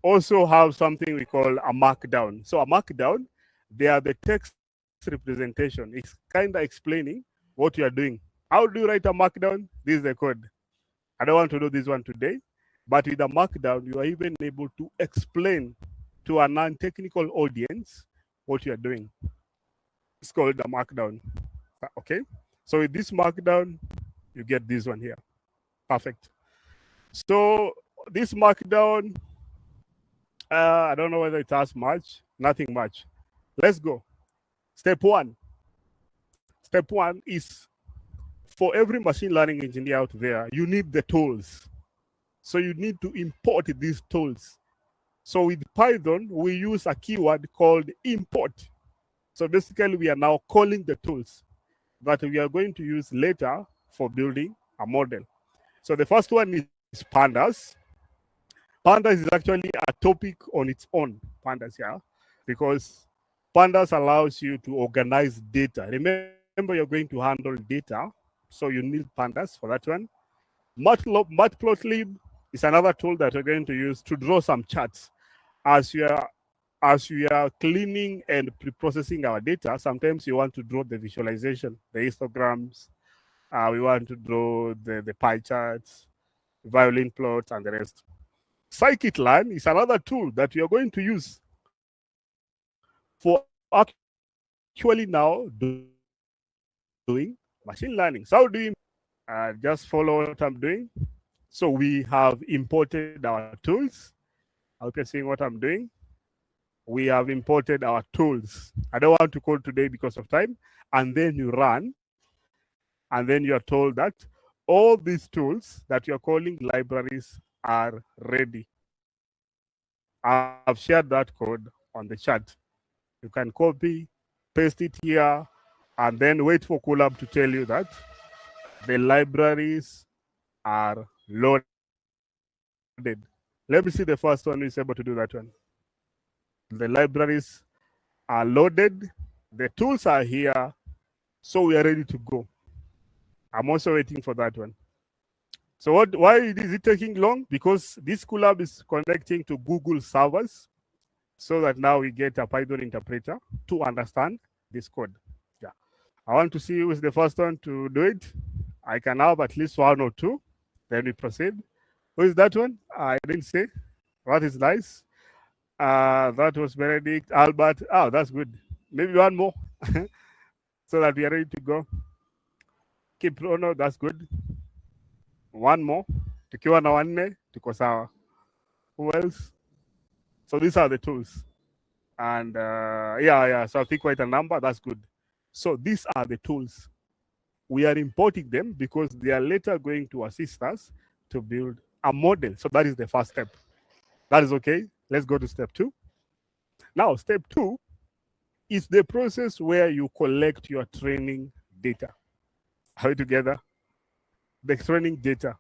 also have something we call a markdown. So a markdown, they are the text representation. It's kind of explaining what you are doing. How do you write a markdown? This is the code. I don't want to do this one today, but with a markdown, you are even able to explain to a non-technical audience what you are doing. It's called a markdown. Okay, so with this markdown, you get this one here. Perfect. So this markdown, I don't know whether it has much, nothing much. Let's go. Step one. Step one is for every machine learning engineer out there, you need the tools. So you need to import these tools. So with Python, we use a keyword called import. So basically, we are now calling the tools that we are going to use later for building a model. So the first one is pandas. Pandas is actually a topic on its own, pandas, yeah, because pandas allows you to organize data. Remember, you're going to handle data, so you need pandas for that one. Matplotlib is another tool that we're going to use to draw some charts. As we are cleaning and pre-processing our data, sometimes you want to draw the visualization, the histograms, we want to draw the pie charts, violin plots, and the rest. Scikit-learn is another tool that we are going to use for actually now doing machine learning. So how do you just follow what I'm doing? So we have imported our tools. I hope you're seeing what I'm doing. We have imported our tools. I don't want to code today because of time. And then you run, and then you are told that all these tools that you're calling libraries are ready. I've shared that code on the chat. You can copy, paste it here, and then wait for Colab to tell you that the libraries are loaded. Let me see the first one who is able to do that one. The libraries are loaded. The tools are here. So we are ready to go. I'm also waiting for that one. So why is it taking long? Because this Colab is connecting to Google servers so that now we get a Python interpreter to understand this code. Yeah. I want to see who is the first one to do it. I can have at least one or two. Then we proceed. Who is that one? I didn't say. That is nice. That was Benedict, Albert. Oh, that's good. Maybe one more so that we are ready to go. Keep Rono, that's good. One more. Tukiwa na wanne, tuko sawa. Who else? So these are the tools. And yeah. So I think quite a number. That's good. So these are the tools. We are importing them because they are later going to assist us to build a model. So that is the first step. That is okay. Let's go to step 2. Now, step 2 is the process where you collect your training data. Are we together? The training data.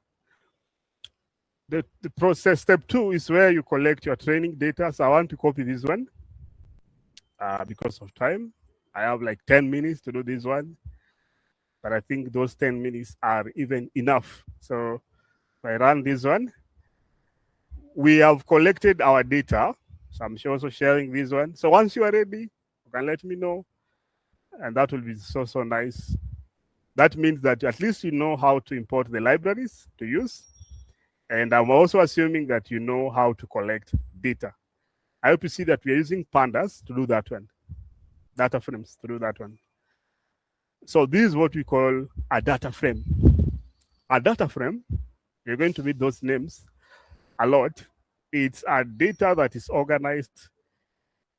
The process, step 2 is where you collect your training data. So I want to copy this one because of time. I have like 10 minutes to do this one. But I think those 10 minutes are even enough. So if I run this one, we have collected our data. So I'm also sharing this one. So once you are ready, you can let me know. And that will be so nice. That means that at least you know how to import the libraries to use. And I'm also assuming that you know how to collect data. I hope you see that we are using pandas to do that one. Data frames to do that one. So this is what we call a data frame. A data frame, you're going to read those names a lot. It's a data that is organized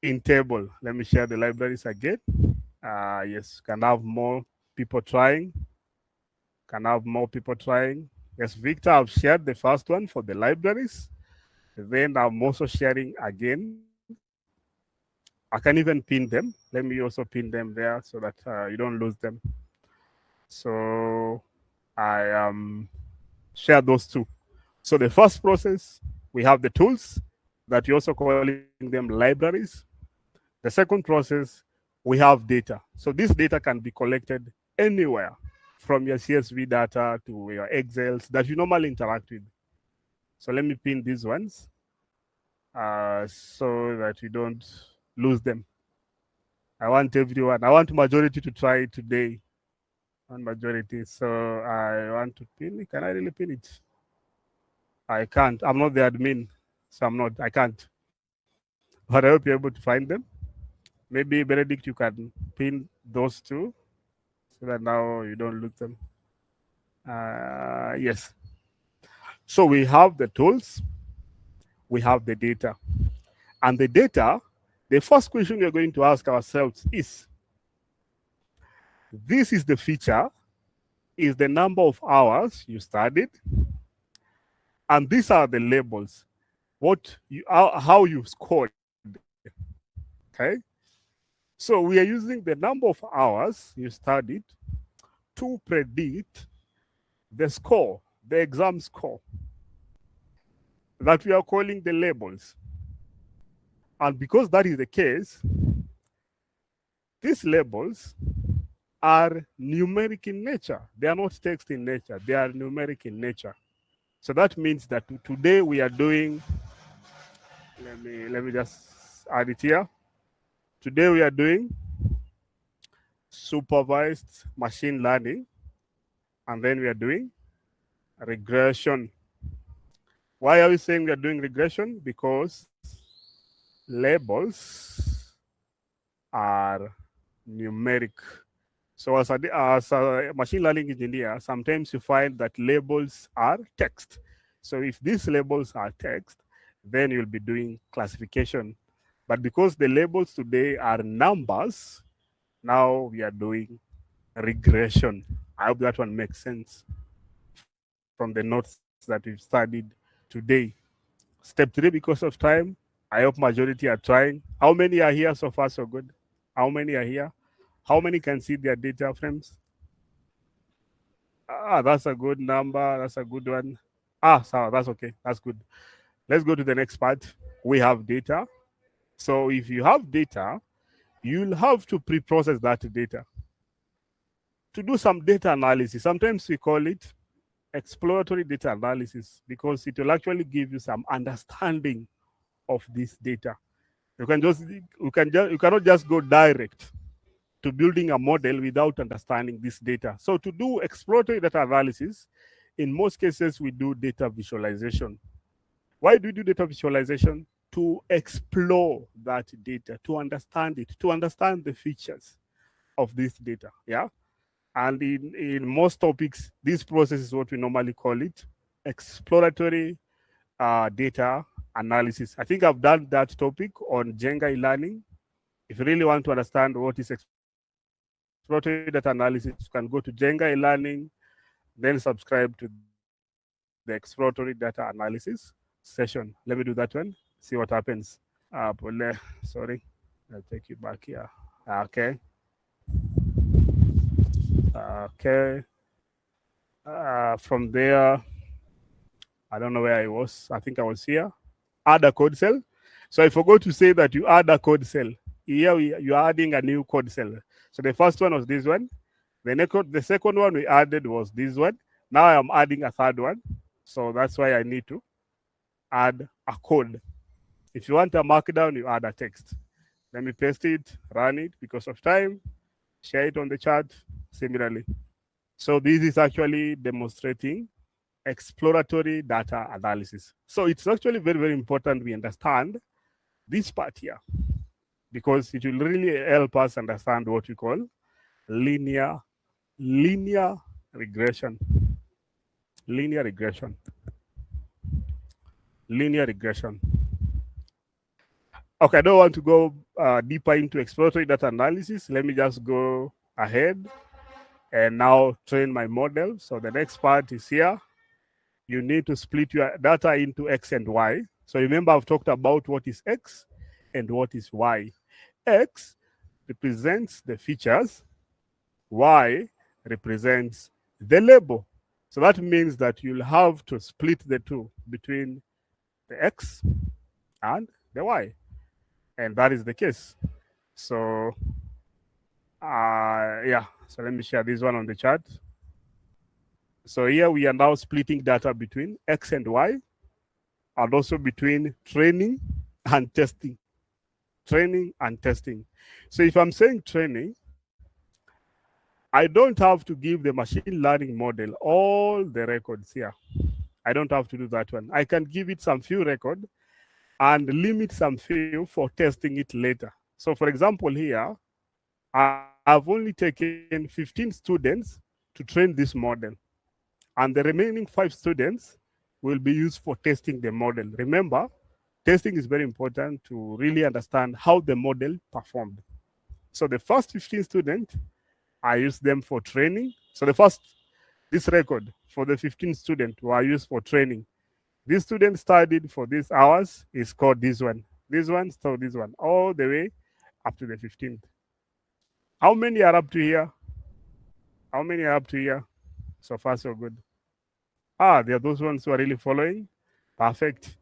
in table. Let me share the libraries again. Yes, can have more people trying. Yes, Victor, I've shared the first one for the libraries. Then I'm also sharing again. I can even pin them. Let me also pin them there so that you don't lose them. So I share those two. So the first process, we have the tools that you're also calling them libraries. The second process, we have data. So this data can be collected anywhere from your CSV data to your Excels that you normally interact with. So let me pin these ones so that you don't lose them. I want majority to try it today. On majority. So I want to pin it. Can I really pin it? I can't. I'm not the admin. So I can't. But I hope you're able to find them. Maybe Benedict, you can pin those two so that now you don't lose them. Yes. So we have the tools, we have the data. And the data, the first question we're going to ask ourselves is, this is the feature, is the number of hours you studied, and these are the labels, how you scored. Okay? So we are using the number of hours you studied to predict the score, the exam score, that we are calling the labels. And because that is the case, these labels are numeric in nature. They are not text in nature. They are numeric in nature. So that means that today we are doing, let me just add it here. Today we are doing supervised machine learning, and then we are doing regression. Why are we saying we are doing regression? Because labels are numeric. So as a machine learning engineer, sometimes you find that labels are text. So if these labels are text, then you'll be doing classification. But because the labels today are numbers, now we are doing regression. I hope that one makes sense from the notes that we've studied today. Step 3, because of time, I hope majority are trying. How many are here so far so good? How many are here? How many can see their data frames? That's a good number. That's a good one. So that's okay. That's good. Let's go to the next part. We have data. So if you have data, you'll have to pre-process that data to do some data analysis. Sometimes we call it exploratory data analysis because it will actually give you some understanding of this data. You cannot just go direct to building a model without understanding this data. So to do exploratory data analysis, in most cases, we do data visualization. Why do we do data visualization? To explore that data, to understand it, to understand the features of this data, yeah? And in most topics, this process is what we normally call it, exploratory data analysis. I think I've done that topic on Jenga e-learning. If you really want to understand what is exploratory data analysis, you can go to Jenga e-learning, then subscribe to the exploratory data analysis session. Let me do that one, see what happens. Sorry, I'll take you back here. Okay. Okay. From there, I don't know where I was. I think I was here. Add a code cell. So I forgot to say that you add a code cell. Here you're adding a new code cell. So the first one was this one. The second one we added was this one. Now I'm adding a third one. So that's why I need to add a code. If you want a markdown, you add a text. Let me paste it, run it because of time, share it on the chat similarly. So this is actually demonstrating exploratory data analysis. So it's actually very, very important we understand this part here because it will really help us understand what we call linear regression. Linear regression. Okay, I don't want to go deeper into exploratory data analysis. Let me just go ahead and now train my model. So the next part is here. You need to split your data into X and Y. So remember, I've talked about what is X and what is Y. X represents the features. Y represents the label. So that means that you'll have to split the two between the X and the Y. And that is the case. So, yeah. So let me share this one on the chart. So here we are now splitting data between X and Y, and also between training and testing. Training and testing. So if I'm saying training, I don't have to give the machine learning model all the records here. I don't have to do that one. I can give it some few records, and limit some few for testing it later. So for example here, I've only taken 15 students to train this model, and the remaining 5 students will be used for testing the model. Remember, testing is very important to really understand how the model performed. So the first 15 students, I use them for training. So this record for the 15 students were used for training. This student studied for these hours is called this one. This one, so this one, all the way up to the 15th. How many are up to here? How many are up to here? So far, so good. There are those ones who are really following. Perfect.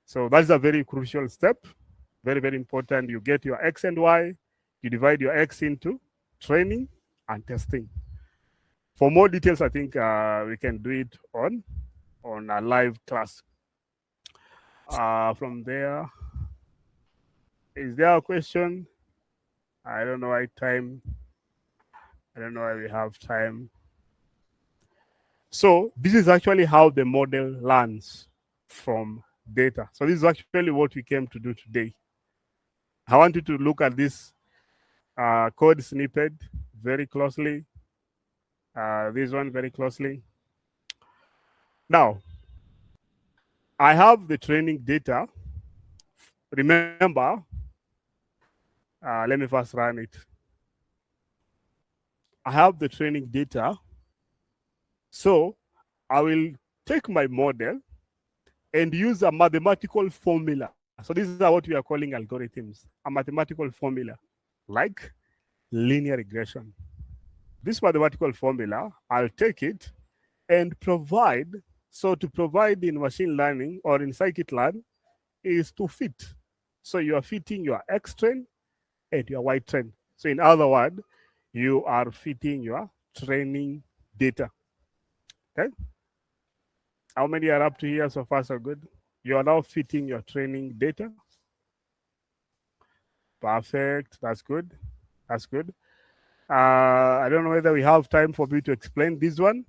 So that's a very crucial step. Very, very important. You get your X and Y. You divide your X into training and testing. For more details, I think we can do it on a live class. From there, is there a question? I don't know why time. I don't know why we have time. So this is actually how the model learns from data. So this is actually what we came to do today. I want you to look at this code snippet very closely. This one very closely. Now, I have the training data. Remember, let me first run it. I have the training data. So I will take my model and use a mathematical formula. So these are what we are calling algorithms, a mathematical formula, like linear regression. This mathematical formula, I'll take it and provide. So to provide in machine learning or in scikit-learn is to fit. So you are fitting your X trend and your Y trend. So in other words, you are fitting your training data. Okay? How many are up to here so far so good? You are now fitting your training data. Perfect. That's good. That's good. I don't know whether we have time for me to explain this one,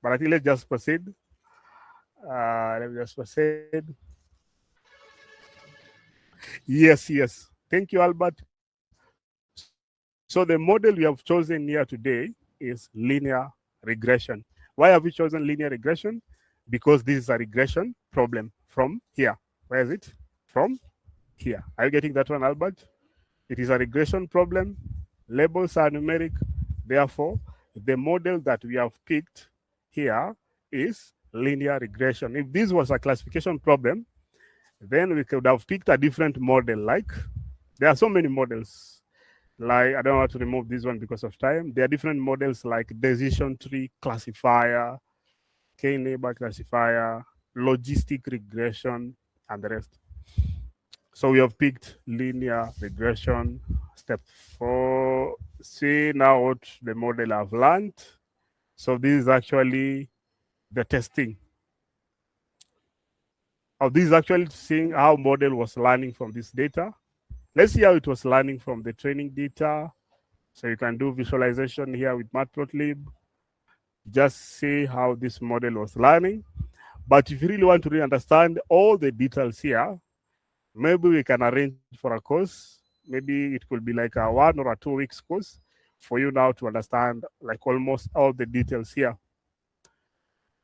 but I think let's just proceed. Let me just proceed. Yes. Thank you, Albert. So the model we have chosen here today is linear regression. Why have we chosen linear regression? Because this is a regression problem from here. Where is it? From here. Are you getting that one, Albert? It is a regression problem. Labels are numeric. Therefore, the model that we have picked here is linear regression. If this was a classification problem, then we could have picked a different model. Like, there are so many models. Like, I don't want to remove this one because of time. There are different models like decision tree classifier, k-neighbor classifier, logistic regression, and the rest. So we have picked linear regression. Step 4. See now what the model have learned. So this is actually the testing. This is actually seeing how model was learning from this data. Let's see how it was learning from the training data. So you can do visualization here with Matplotlib. Just see how this model was learning. But if you really want to really understand all the details here, maybe we can arrange for a course. Maybe it could be like a 1 or a 2 weeks course for you now to understand like almost all the details here.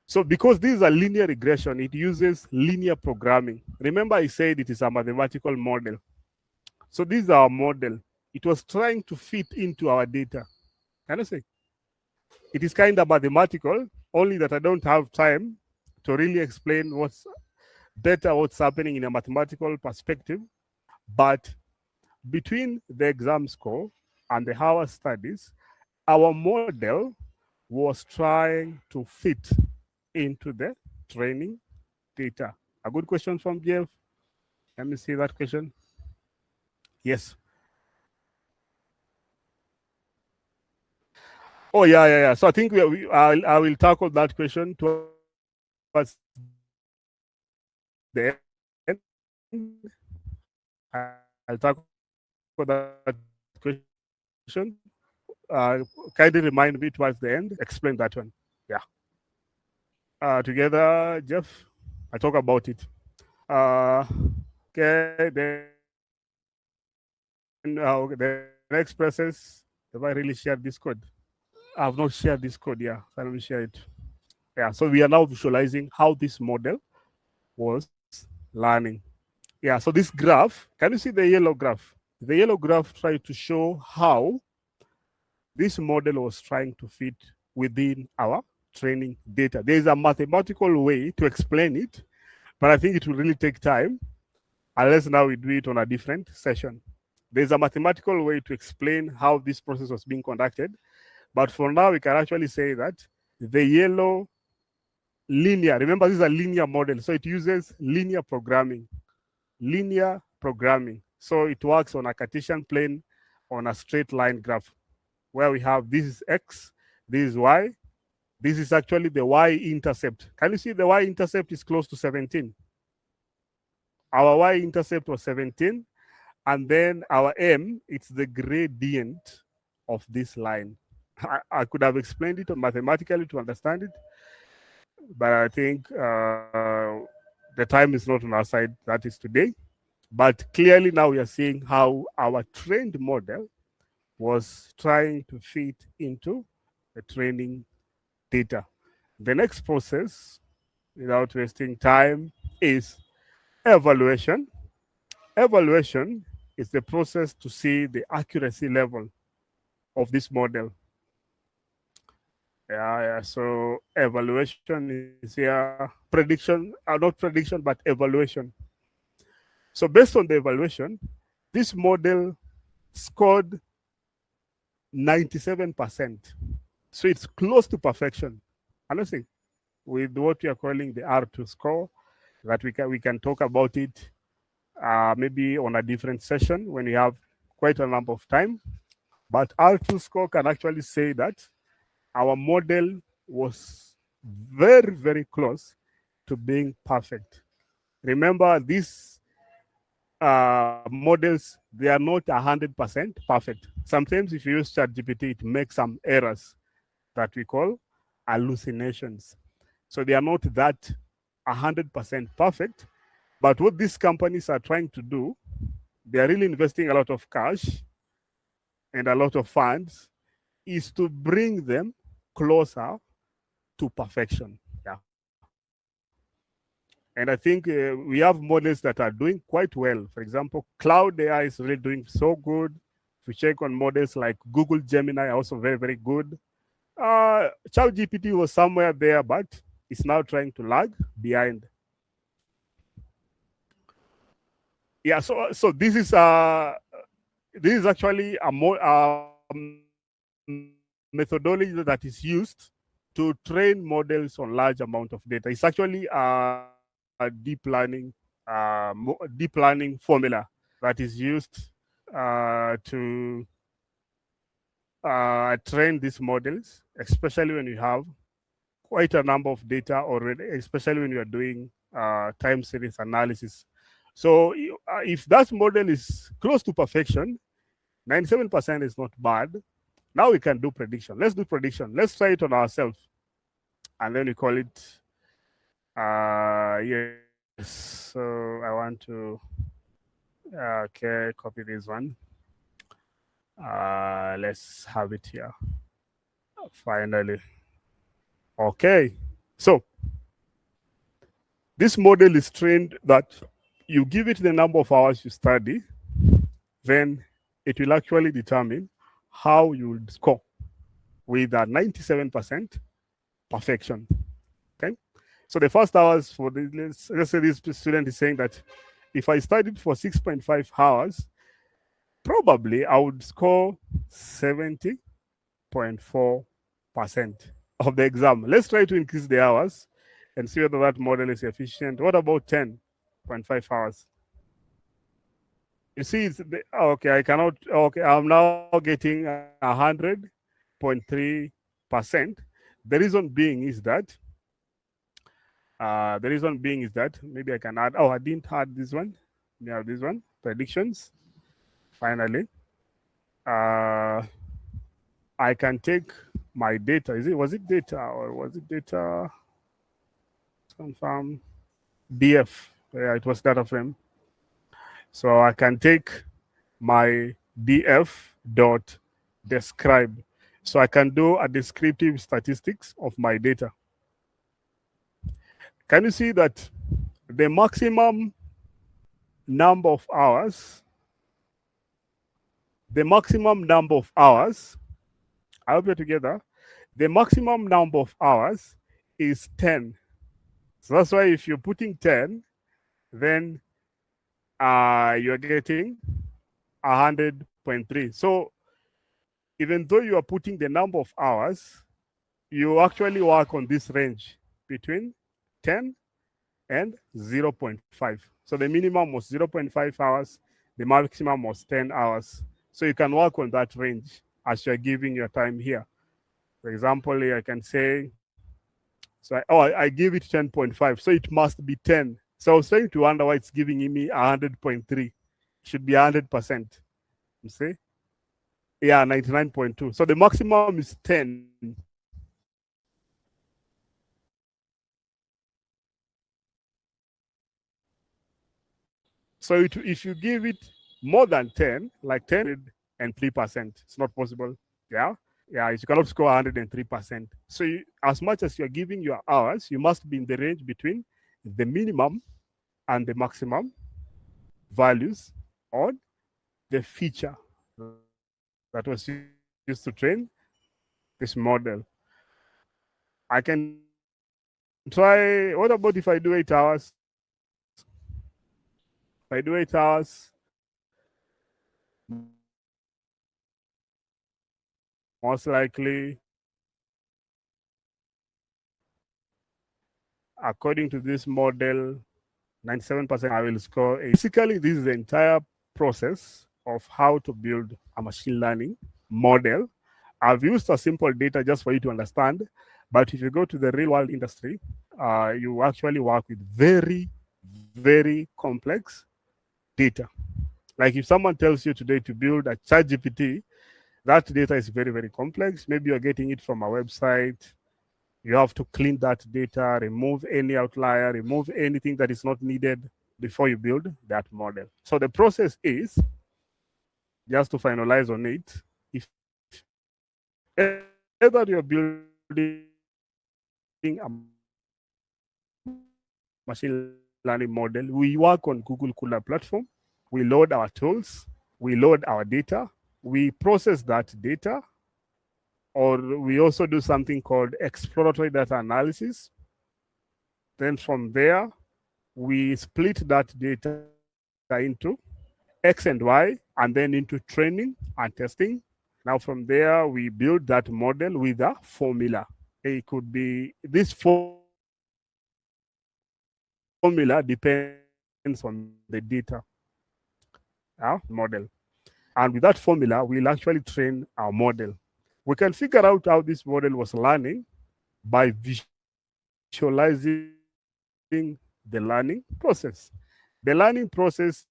So because this is a linear regression, it uses linear programming. Remember I said it is a mathematical model. So this is our model. It was trying to fit into our data. Can I say? It is kind of mathematical, only that I don't have time to really explain what's happening in a mathematical perspective. But between the exam score and the hour studies, our model was trying to fit into the training data. A good question from Jeff. Let me see that question. Yes. Oh, yeah. So I think I will tackle that question towards the end. I'll tackle that question. Kindly remind me towards the end. Explain that one. Yeah. Together, Jeff, I talk about it. Okay, then the next process, have I really shared this code? I have not shared this code, yeah. So let me share it. Yeah, so we are now visualizing how this model was learning. Yeah, so this graph, can you see the yellow graph? The yellow graph tries to show how this model was trying to fit within our training data. There is a mathematical way to explain it, but I think it will really take time, unless now we do it on a different session. There's a mathematical way to explain how this process was being conducted, but for now we can actually say that the yellow linear, remember this is a linear model, so it uses linear programming. So it works on a Cartesian plane on a straight line graph where we have this is X, this is Y, this is actually the Y-intercept. Can you see the Y-intercept is close to 17? Our Y-intercept was 17, and then our M, it's the gradient of this line. I could have explained it mathematically to understand it, but I think the time is not on our side, that is today. But clearly now we are seeing how our trained model was trying to fit into the training data. The next process, without wasting time, is evaluation. Evaluation is the process to see the accuracy level of this model. Yeah, so evaluation is here. Prediction, not prediction, but evaluation. So based on the evaluation, this model scored 97%. So it's close to perfection. Honestly, with what we are calling the R2 score, that we can talk about it maybe on a different session when we have quite a number of time. But R2 score can actually say that our model was very, very close to being perfect. Remember, these models, they are not 100% perfect. Sometimes if you use ChatGPT, it makes some errors that we call hallucinations. So they are not that 100% perfect. But what these companies are trying to do, they are really investing a lot of cash and a lot of funds, is to bring them closer to perfection. Yeah. And I think we have models that are doing quite well. For example, Cloud AI is really doing so good. If we check on models like Google Gemini, are also very, very good. ChatGPT was somewhere there, but it's now trying to lag behind. Yeah, so this is actually a more methodology that is used to train models on large amount of data. It's actually a deep learning formula that is used to train these models, especially when you have quite a number of data already, especially when you are doing time series analysis. So if that model is close to perfection, 97% is not bad. Now we can do prediction. Let's do prediction. Let's try it on ourselves. And then we call it, yes. So I want to, okay, copy this one. Let's have it here. Finally. Okay. So this model is trained that you give it the number of hours you study, then it will actually determine how you will score with a 97% perfection. Okay. So the first hours for the, let's say this student is saying that if I studied for 6.5 hours, probably I would score 70.4% of the exam. Let's try to increase the hours and see whether that model is efficient. What about 10.5 hours? You see, it's okay. I cannot. Okay, I'm now getting 100.3%. The reason being is that maybe I can add. Oh, I didn't add this one. We have this one. Predictions. Finally, I can take my data. Was it data or was it data? Confirm. DF. Yeah, it was data frame. So I can take my df.describe. So I can do a descriptive statistics of my data. Can you see that the maximum number of hours, I hope you're together, the maximum number of hours is 10. So that's why if you're putting 10, then you're getting 100.3. So even though you are putting the number of hours, you actually work on this range between 10 and 0.5. So the minimum was 0.5 hours, the maximum was 10 hours. So you can work on that range as you're giving your time here. For example, I can say, so I give it 10.5, so it must be 10. So I was trying to wonder why it's giving me 100.3. It should be 100%. You see? Yeah, 99.2. So the maximum is 10. So if you give it more than 10, like 10 and 3%, it's not possible. Yeah. Yeah, you cannot score 103%. So as much as you're giving your hours, you must be in the range between the minimum and the maximum values on the feature that was used to train this model. I can try, what about if I do 8 hours? If I do 8 hours, most likely, according to this model, 97% I will score. Basically, this is the entire process of how to build a machine learning model. I've used a simple data just for you to understand, but if you go to the real world industry, you actually work with very, very complex data. Like if someone tells you today to build a ChatGPT, that data is very, very complex. Maybe you're getting it from a website. You have to clean that data, remove any outlier, remove anything that is not needed before you build that model. So the process is, just to finalize on it, if either you're building a machine learning model, we work on Google Colab platform. We load our tools, we load our data, we process that data, or we also do something called exploratory data analysis. Then from there, we split that data into X and Y, and then into training and testing. Now from there, we build that model with a formula. It could be, this formula depends on the data model. And with that formula, we'll actually train our model. We can figure out how this model was learning by visualizing the learning process. The learning process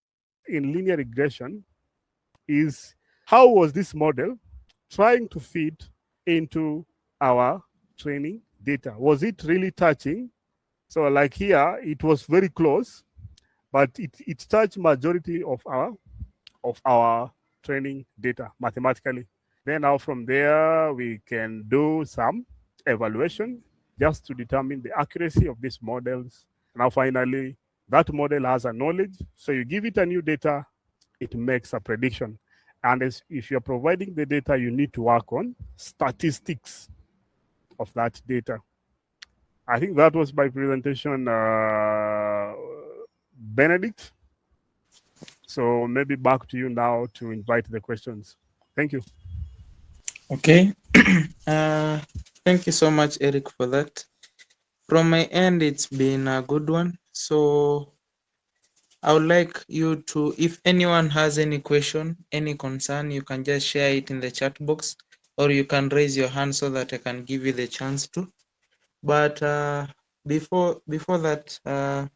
in linear regression is, how was this model trying to fit into our training data? Was it really touching? So like here, it was very close, but it touched majority of our training data mathematically. Then now from there, we can do some evaluation just to determine the accuracy of these models. Now finally, that model has a knowledge. So you give it a new data, it makes a prediction. And if you're providing the data, you need to work on statistics of that data. I think that was my presentation, Benedict. So maybe back to you now to invite the questions. Thank you. Okay. Thank you so much, Eric, for that. From my end, it's been a good one. So I would like you to, if anyone has any question, any concern, you can just share it in the chat box, or you can raise your hand so that I can give you the chance to. But before that,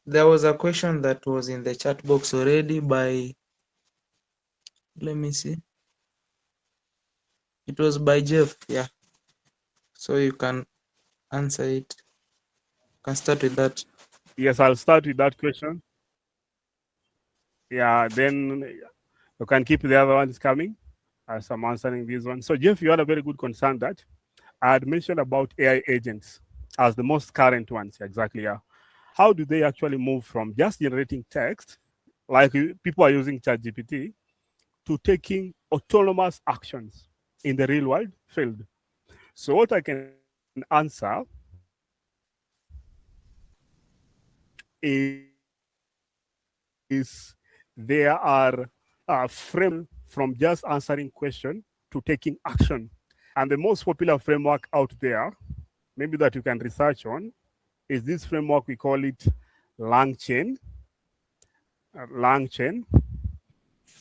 there was a question that was in the chat box already by, let me see. It was by Jeff, yeah. So you can answer it. You can start with that. Yes, I'll start with that question. Yeah, then you can keep the other ones coming as I'm answering this one. So, Jeff, you had a very good concern that I had mentioned about AI agents as the most current ones. Exactly. Yeah. How do they actually move from just generating text, like people are using ChatGPT, to taking autonomous actions in the real world field? So, what I can answer is there are from just answering question to taking action. And the most popular framework out there, maybe that you can research on, is this framework. We call it LangChain. LangChain.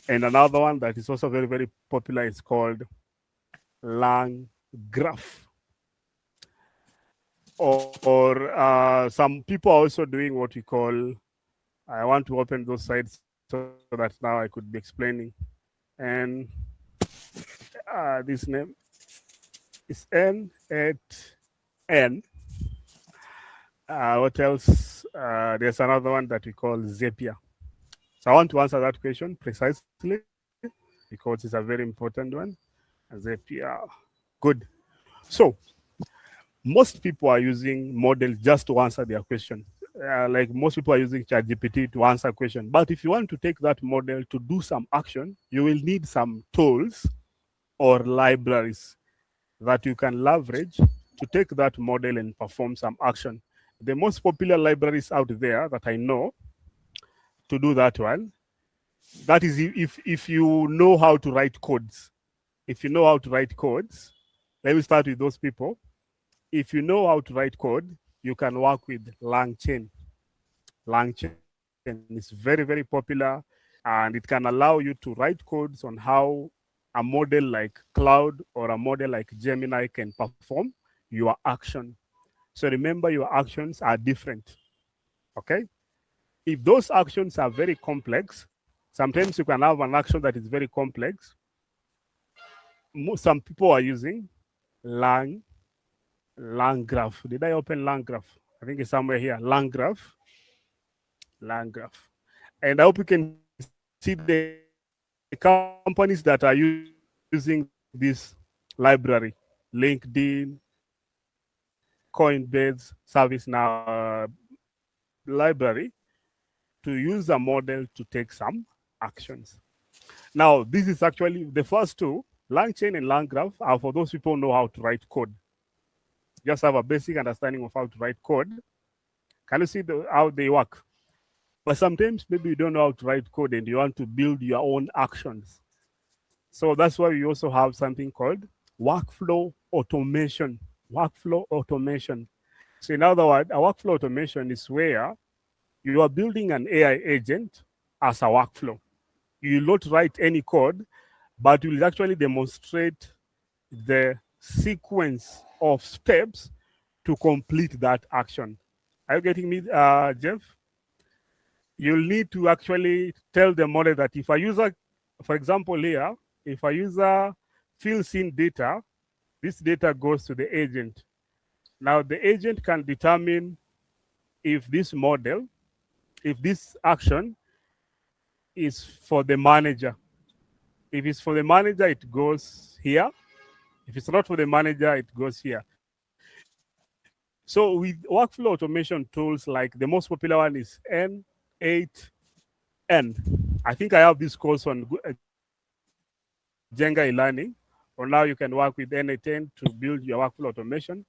And another one that is also very, very popular is called LangGraph. Or some people are also doing what we call, I want to open those sites so that now I could be explaining. And this name is N8N. What else? There's another one that we call Zapier. So I want to answer that question precisely because it's a very important one. Zapier. Good. So most people are using models just to answer their question. Like most people are using ChatGPT to answer question. But if you want to take that model to do some action, you will need some tools or libraries that you can leverage to take that model and perform some action. The most popular libraries out there that I know to do that one, that is if you know how to write codes. If you know how to write codes, let me start with those people. If you know how to write code, you can work with LangChain. LangChain is very, very popular, and it can allow you to write codes on how a model like Cloud or a model like Gemini can perform your action. So remember, your actions are different. Okay? If those actions are very complex, sometimes you can have an action that is very complex. Some people are using LangGraph. Did I open LangGraph? I think it's somewhere here. LangGraph. And I hope you can see the companies that are using this library: LinkedIn, Coinbase, ServiceNow, library to use a model to take some actions. Now, this is actually the first two, LangChain and LangGraph, are for those people who know how to write code. Just have a basic understanding of how to write code. Can you see how they work? But sometimes maybe you don't know how to write code and you want to build your own actions. So that's why we also have something called workflow automation. Workflow automation. So in other words, a workflow automation is where you are building an AI agent as a workflow. You will not write any code, but you will actually demonstrate the sequence of steps to complete that action. Are you getting me, Jeff? You'll need to actually tell the model that if a user, for example here, if a user fills in data, this data goes to the agent. Now the agent can determine if this model, if this action is for the manager. If it's for the manager, it goes here. If it's not for the manager, it goes here. So with workflow automation tools, like the most popular one is N8N. I think I have this course on Jenga e-learning, or now you can work with N8N to build your workflow automation.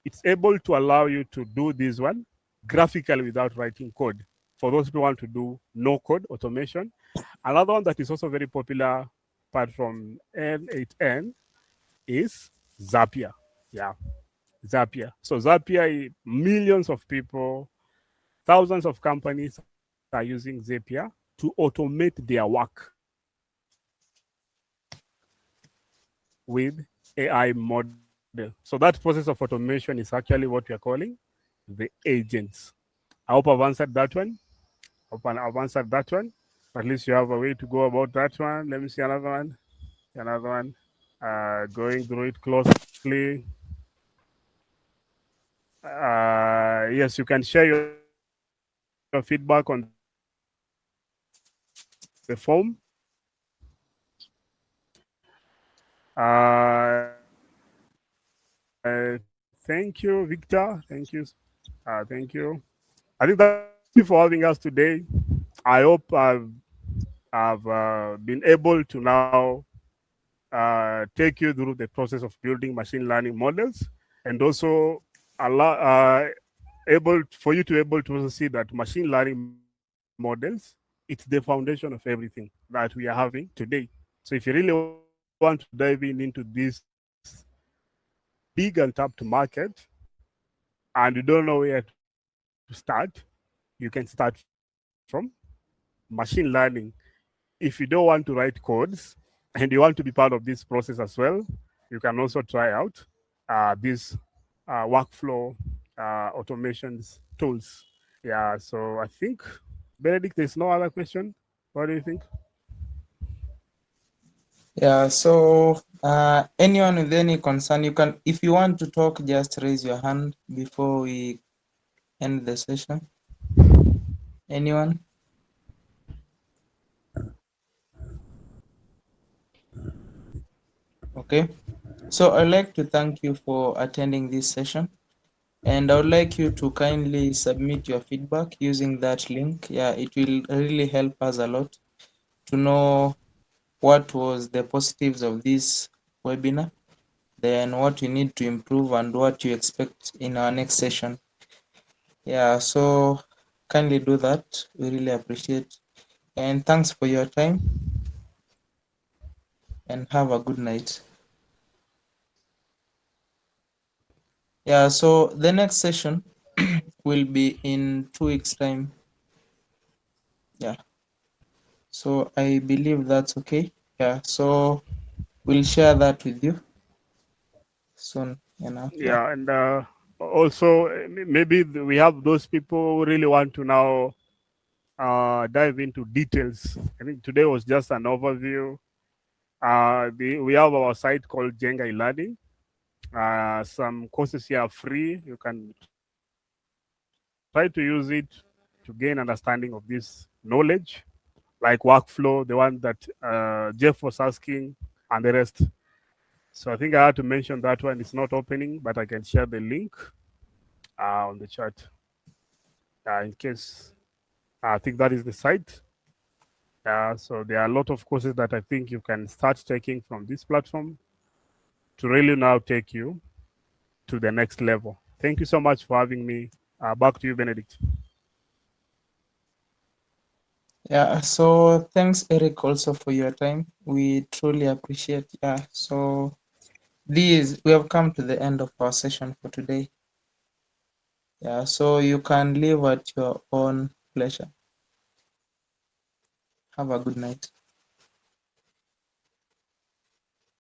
It's able to allow you to do this one graphically without writing code. For those who want to do no code automation. Another one that is also very popular apart from N8N is Zapier. Yeah, Zapier. So Zapier, millions of people, thousands of companies are using Zapier to automate their work with AI model. So that process of automation is actually what we are calling the agents. I hope I've answered that one. I've answered that one. At least you have a way to go about that one. Let me see another one. Another one. Going through it closely. Yes, you can share your feedback on the chat box. the form. Thank you, Victor. Thank you. Thank you. I think that's it for having us today. I hope I've been able to now take you through the process of building machine learning models, and also allow able for you to able to also see that machine learning models, it's the foundation of everything that we are having today. So if you really want to dive into this big untapped market and you don't know where to start, you can start from machine learning. If you don't want to write codes and you want to be part of this process as well, you can also try out these workflow automations tools. Yeah, so I think, Benedict, there's no other question. What do you think? Yeah, so anyone with any concern, you can, if you want to talk, just raise your hand before we end the session. Anyone? Okay. So I'd like to thank you for attending this session. And I would like you to kindly submit your feedback using that link. Yeah, it will really help us a lot to know what was the positives of this webinar, then what you need to improve and what you expect in our next session. Yeah, so kindly do that. We really appreciate. And thanks for your time and have a good night. Yeah, so the next session will be in 2 weeks' time. Yeah. So I believe that's okay. Yeah, so we'll share that with you soon enough. Yeah. Yeah, and also maybe we have those people who really want to now dive into details. I think today was just an overview. We have our site called Jenga Learning. Some courses here are free. You can try to use it to gain understanding of this knowledge, like workflow, the one that Jeff was asking, and the rest. So I think I had to mention that one. It's not opening, but I can share the link on the chat in case. I think that is the site. So there are a lot of courses that I think you can start taking from this platform to really now take you to the next level. Thank you so much for having me. Back to you, Benedict. Yeah, so thanks, Eric, also for your time. We truly appreciate. Yeah, so we have come to the end of our session for today. Yeah, so you can leave at your own pleasure. Have a good night.